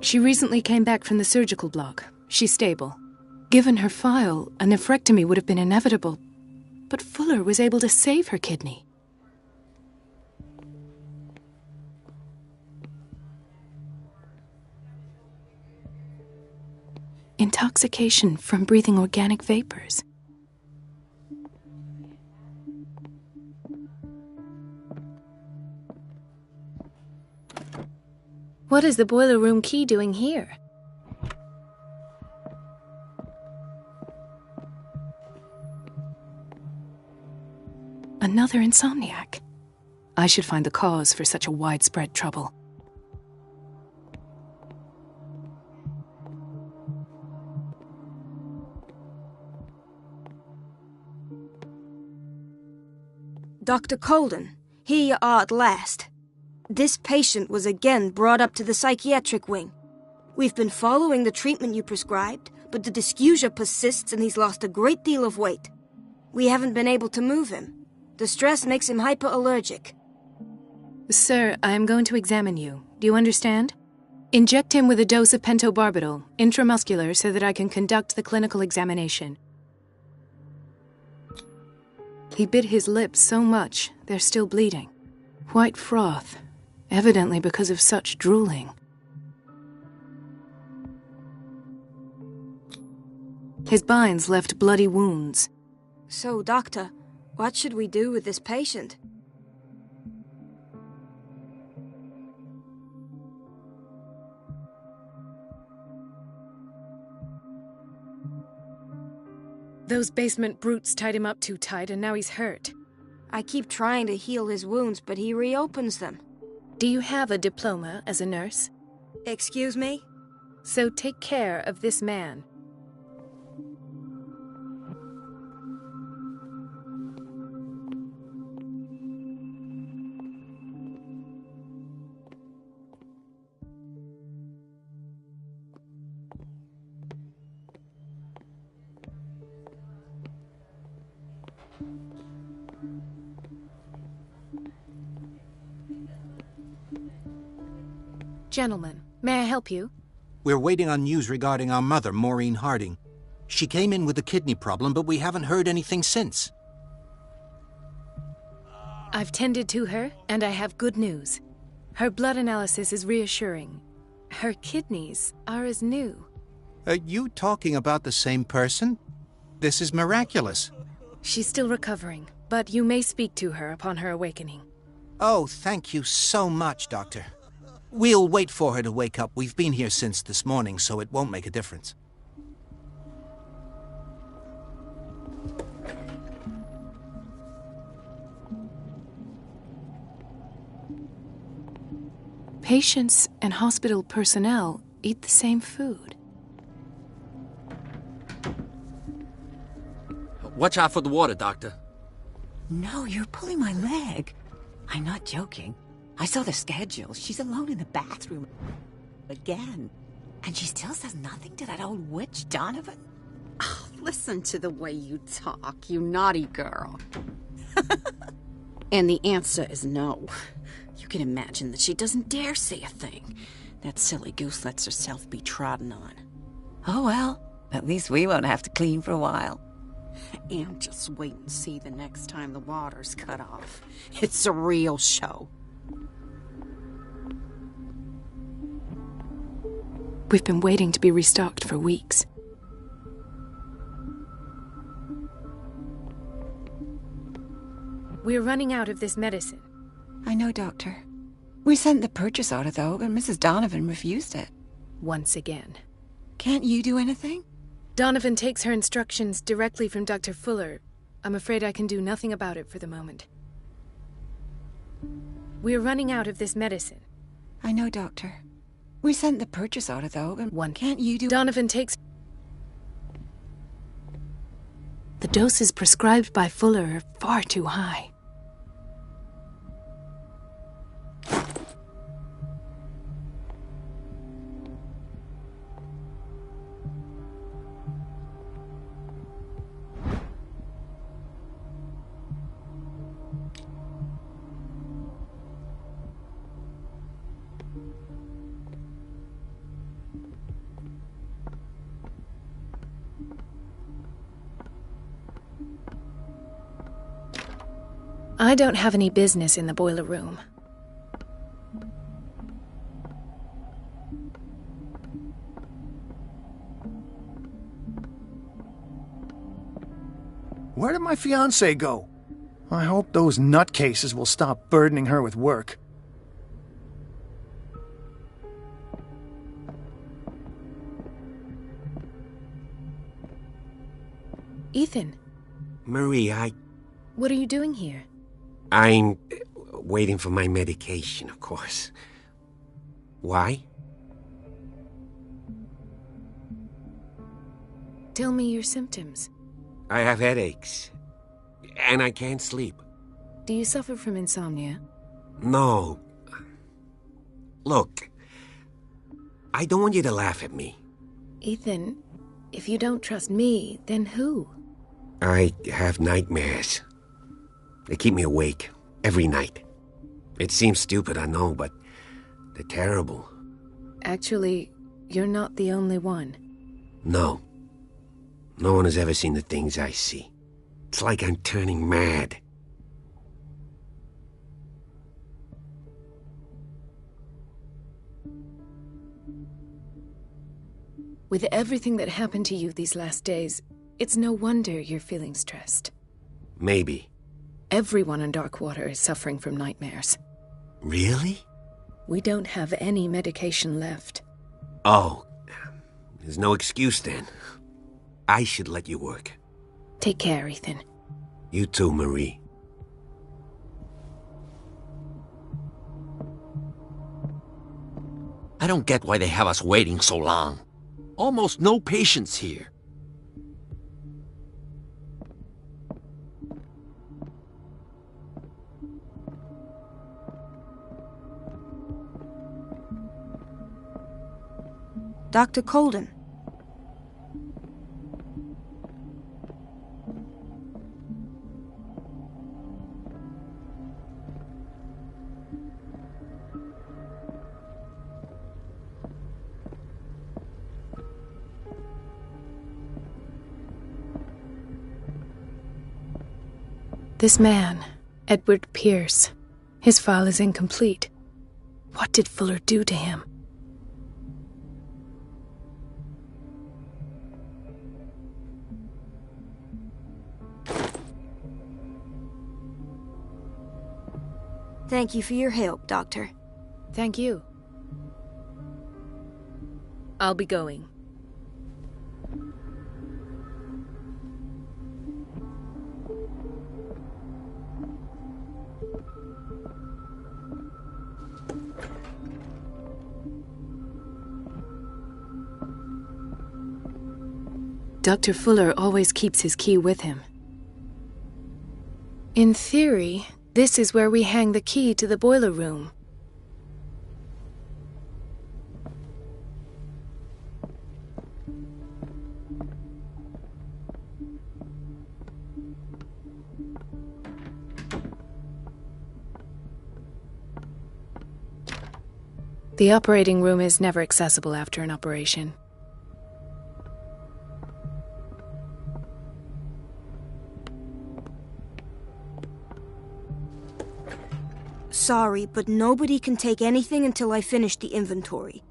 She recently came back from the surgical block. She's stable. Given her file, a nephrectomy would have been inevitable, but Fuller was able to save her kidney. Intoxication from breathing organic vapors. What is the boiler room key doing here? Another insomniac. I should find the cause for such a widespread trouble. Dr. Colden, here you are at last. This patient was again brought up to the psychiatric wing. We've been following the treatment you prescribed, but the dysgeusia persists and he's lost a great deal of weight. We haven't been able to move him. The stress makes him hyperallergic. Sir, I am going to examine you. Do you understand? Inject him with a dose of pentobarbital, intramuscular, so that I can conduct the clinical examination. He bit his lips so much, they're still bleeding. White froth, evidently because of such drooling. His binds left bloody wounds. So, doctor, what should we do with this patient? Those basement brutes tied him up too tight, and now he's hurt. I keep trying to heal his wounds, but he reopens them. Do you have a diploma as a nurse? Excuse me? So take care of this man. Gentlemen, may I help you? We're waiting on news regarding our mother, Maureen Harding. She came in with a kidney problem, but we haven't heard anything since. I've tended to her, and I have good news. Her blood analysis is reassuring. Her kidneys are as new. Are you talking about the same person? This is miraculous. She's still recovering, but you may speak to her upon her awakening. Oh, thank you so much, Doctor. We'll wait for her to wake up. We've been here since this morning, so it won't make a difference. Patients and hospital personnel eat the same food. Watch out for the water, Doctor. No, you're pulling my leg. I'm not joking. I saw the schedule. She's alone in the bathroom again. And she still says nothing to that old witch, Donovan. Oh, listen to the way you talk, you naughty girl. And the answer is no. You can imagine that she doesn't dare say a thing. That silly goose lets herself be trodden on. Oh well, at least we won't have to clean for a while. And just wait and see the next time the water's cut off. It's a real show. We've been waiting to be restocked for weeks. We're running out of this medicine. I know, Doctor. We sent the purchase order, though, but Mrs. Donovan refused it. Once again. Can't you do anything? Donovan takes her instructions directly from Dr. Fuller. I'm afraid I can do nothing about it for the moment. We're running out of this medicine. I know, Doctor. We sent the purchase order, though, but can't you do... Donovan takes... The doses prescribed by Fuller are far too high. I don't have any business in the boiler room. Where did my fiancé go? I hope those nutcases will stop burdening her with work. Ethan. Marie, What are you doing here? I'm waiting for my medication, of course. Why? Tell me your symptoms. I have headaches. And I can't sleep. Do you suffer from insomnia? No. Look, I don't want you to laugh at me. Ethan, if you don't trust me, then who? I have nightmares. They keep me awake every night. It seems stupid, I know, but they're terrible. Actually, you're not the only one. No. No one has ever seen the things I see. It's like I'm turning mad. With everything that happened to you these last days, it's no wonder you're feeling stressed. Maybe. Everyone in Darkwater is suffering from nightmares. Really? We don't have any medication left. Oh, there's no excuse then. I should let you work. Take care, Ethan. You too, Marie. I don't get why they have us waiting so long. Almost no patients here. Dr. Colden. This man, Edward Pierce, his file is incomplete. What did Fuller do to him? Thank you for your help, Doctor. Thank you. I'll be going. Dr. Fuller always keeps his key with him. In theory, this is where we hang the key to the boiler room. The operating room is never accessible after an operation. Sorry, but nobody can take anything until I finish the inventory.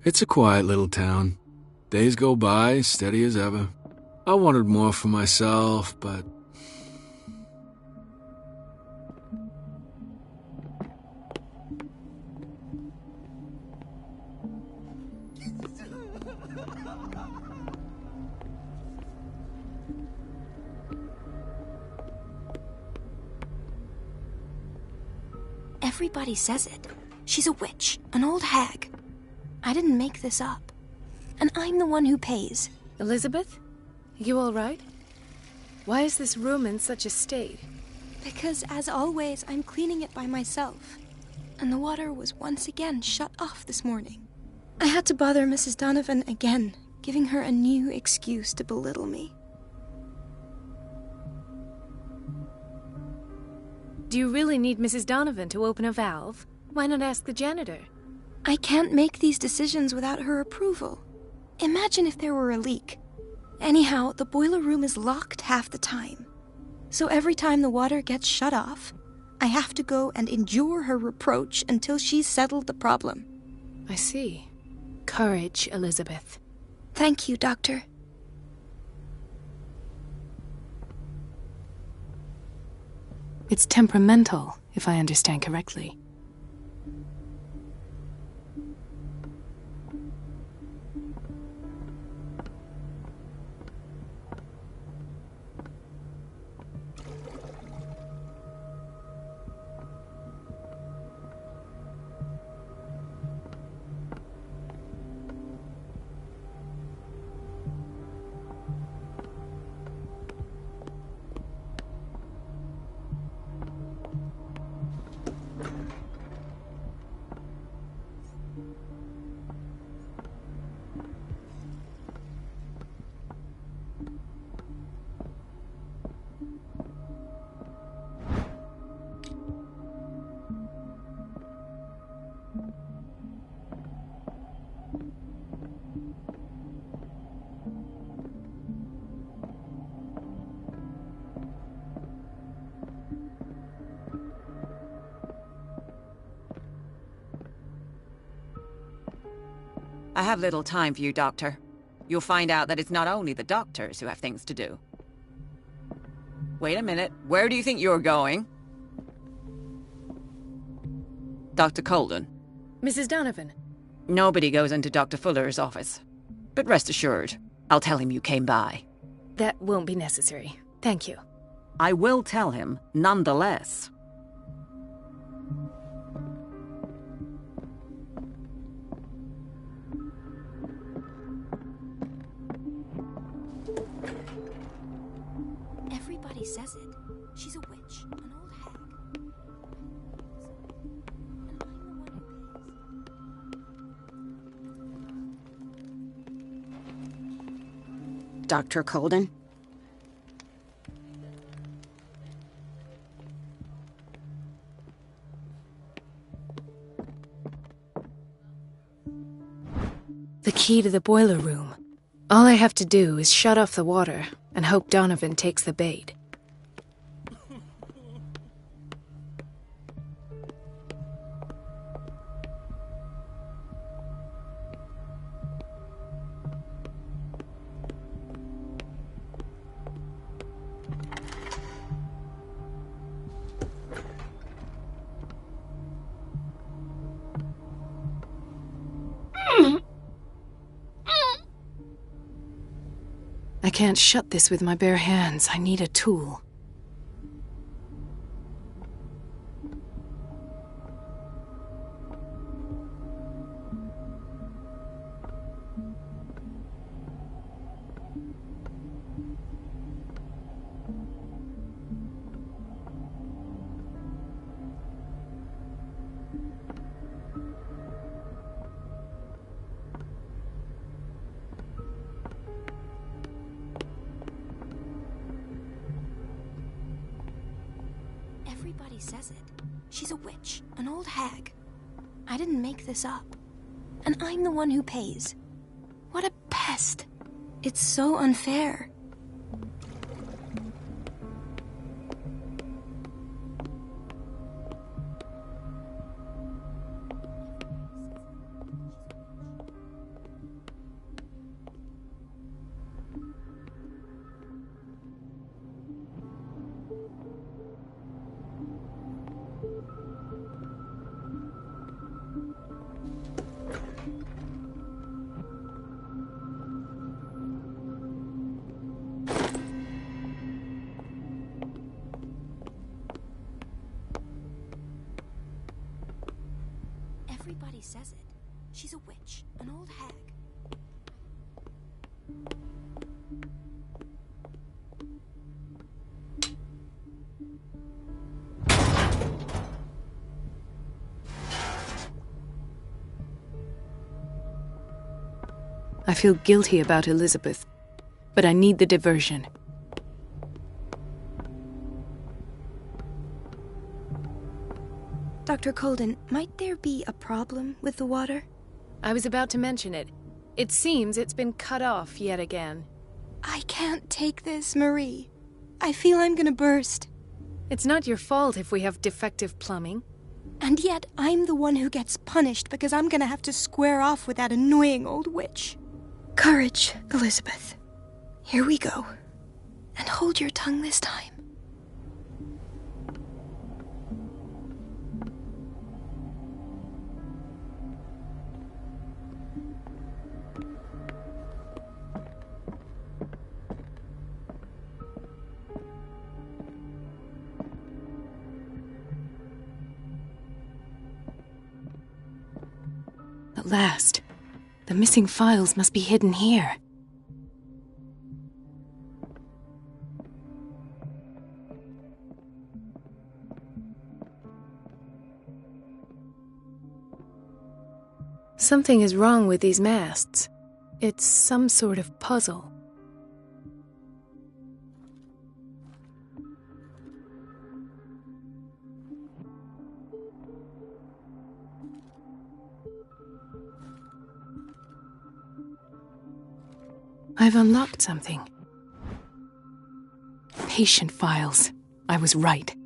It's a quiet little town. Days go by, steady as ever. I wanted more for myself, but... Everybody says it. She's a witch, an old hag. I didn't make this up. And I'm the one who pays. Elizabeth? You all right? Why is this room in such a state? Because, as always, I'm cleaning it by myself. And the water was once again shut off this morning. I had to bother Mrs. Donovan again, giving her a new excuse to belittle me. Do you really need Mrs. Donovan to open a valve? Why not ask the janitor? I can't make these decisions without her approval. Imagine if there were a leak. Anyhow, the boiler room is locked half the time. So every time the water gets shut off, I have to go and endure her reproach until she's settled the problem. I see. Courage, Elizabeth. Thank you, Doctor. It's temperamental, if I understand correctly. I have little time for you, Doctor. You'll find out that it's not only the doctors who have things to do. Wait a minute. Where do you think you're going? Dr. Colden. Mrs. Donovan. Nobody goes into Dr. Fuller's office. But rest assured, I'll tell him you came by. That won't be necessary. Thank you. I will tell him, nonetheless. Everybody says it. She's a witch, an old hag. Dr. Colden? The key to the boiler room. All I have to do is shut off the water and hope Donovan takes the bait. I can't shut this with my bare hands. I need a tool. Everybody says it. She's a witch, an old hag. I didn't make this up. And I'm the one who pays. What a pest. It's so unfair. Everybody says it. She's a witch, an old hag. I feel guilty about Elizabeth, but I need the diversion. Dr. Colden, might there be a problem with the water? I was about to mention it. It seems it's been cut off yet again. I can't take this, Marie. I feel I'm gonna burst. It's not your fault if we have defective plumbing. And yet, I'm the one who gets punished because I'm gonna have to square off with that annoying old witch. Courage, Elizabeth. Here we go. And hold your tongue this time. At last. The missing files must be hidden here. Something is wrong with these masts. It's some sort of puzzle. I've unlocked something. Patient files. I was right.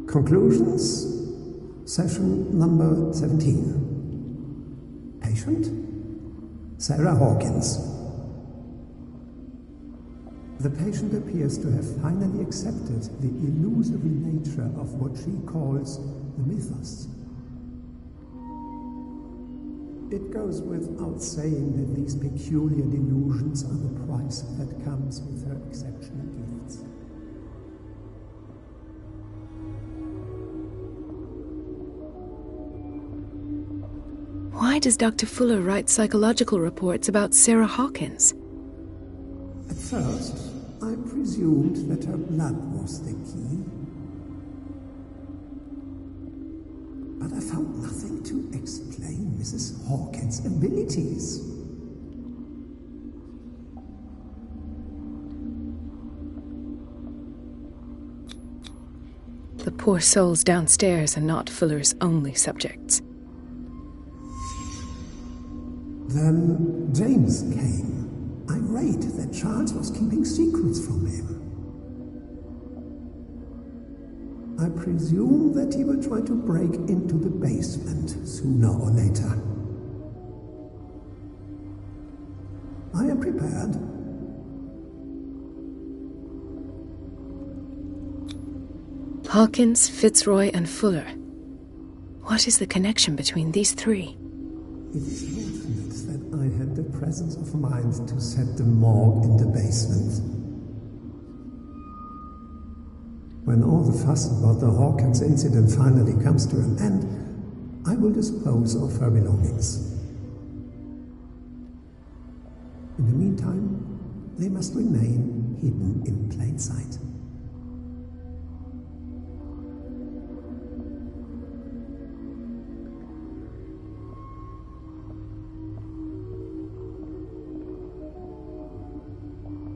Conclusions, session number 17. Patient, Sarah Hawkins. The patient appears to have finally accepted the illusory nature of what she calls the mythos. It goes without saying that these peculiar delusions are the price that comes with her exceptional gifts. Why does Dr. Fuller write psychological reports about Sarah Hawkins? At first, I presumed that her blood was the key. But I found nothing to explain Mrs. Hawkins' abilities. The poor souls downstairs are not Fuller's only subjects. Then James came, irate that Charles was keeping secrets from him. I presume that he will try to break into the basement sooner or later. I am prepared. Hawkins, Fitzroy, and Fuller. What is the connection between these three? It is fortunate that I had the presence of mind to set the morgue in the basement. When all the fuss about the Hawkins incident finally comes to an end, I will dispose of her belongings. In the meantime, they must remain hidden in plain sight.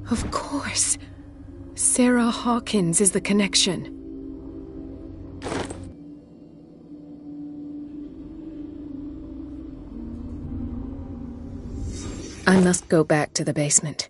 Of course. Sarah Hawkins is the connection. I must go back to the basement.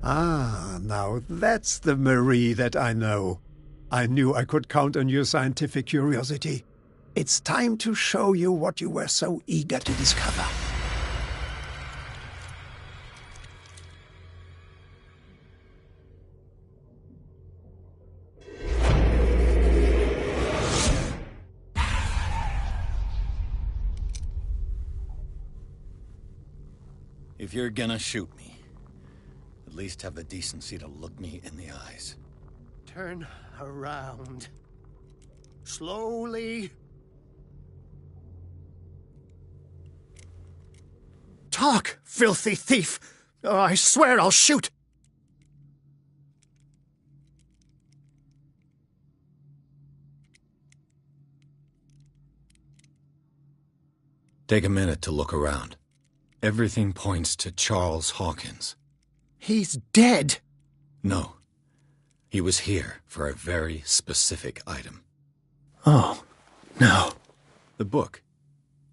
Ah, now that's the Marie that I know. I knew I could count on your scientific curiosity. It's time to show you what you were so eager to discover. If you're gonna shoot me, at least have the decency to look me in the eyes. Turn around. Slowly. Talk, filthy thief! Or I swear I'll shoot! Take a minute to look around. Everything points to Charles Hawkins. He's dead! No. He was here for a very specific item. Oh, no. The book.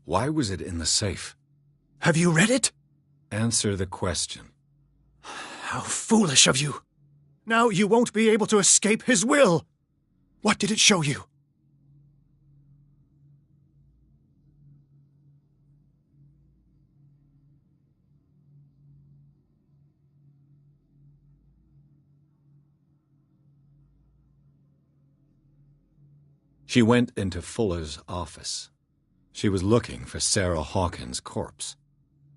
Why was it in the safe? Have you read it? Answer the question. How foolish of you. Now you won't be able to escape his will. What did it show you? She went into Fuller's office. She was looking for Sarah Hawkins' corpse.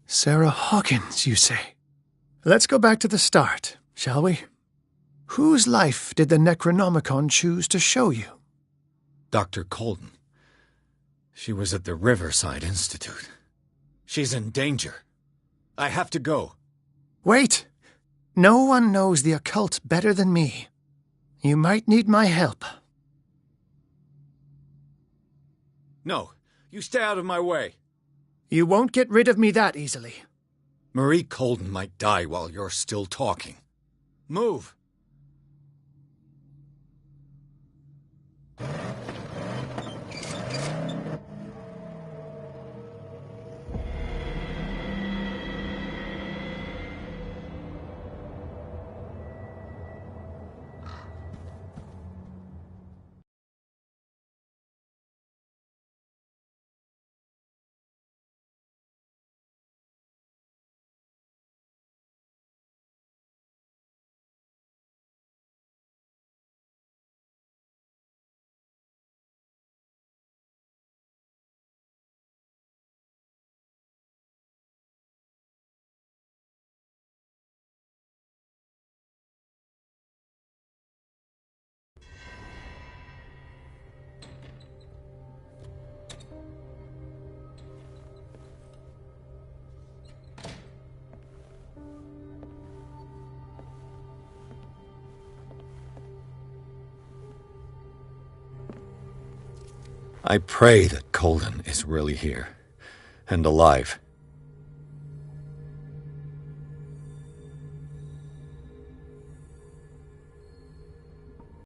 Sarah Hawkins, you say? Let's go back to the start, shall we? Whose life did the Necronomicon choose to show you? Dr. Colden. She was at the Riverside Institute. She's in danger. I have to go. Wait! No one knows the occult better than me. You might need my help. No, you stay out of my way. You won't get rid of me that easily. Marie Colden might die while you're still talking. Move! I pray that Colden is really here, and alive.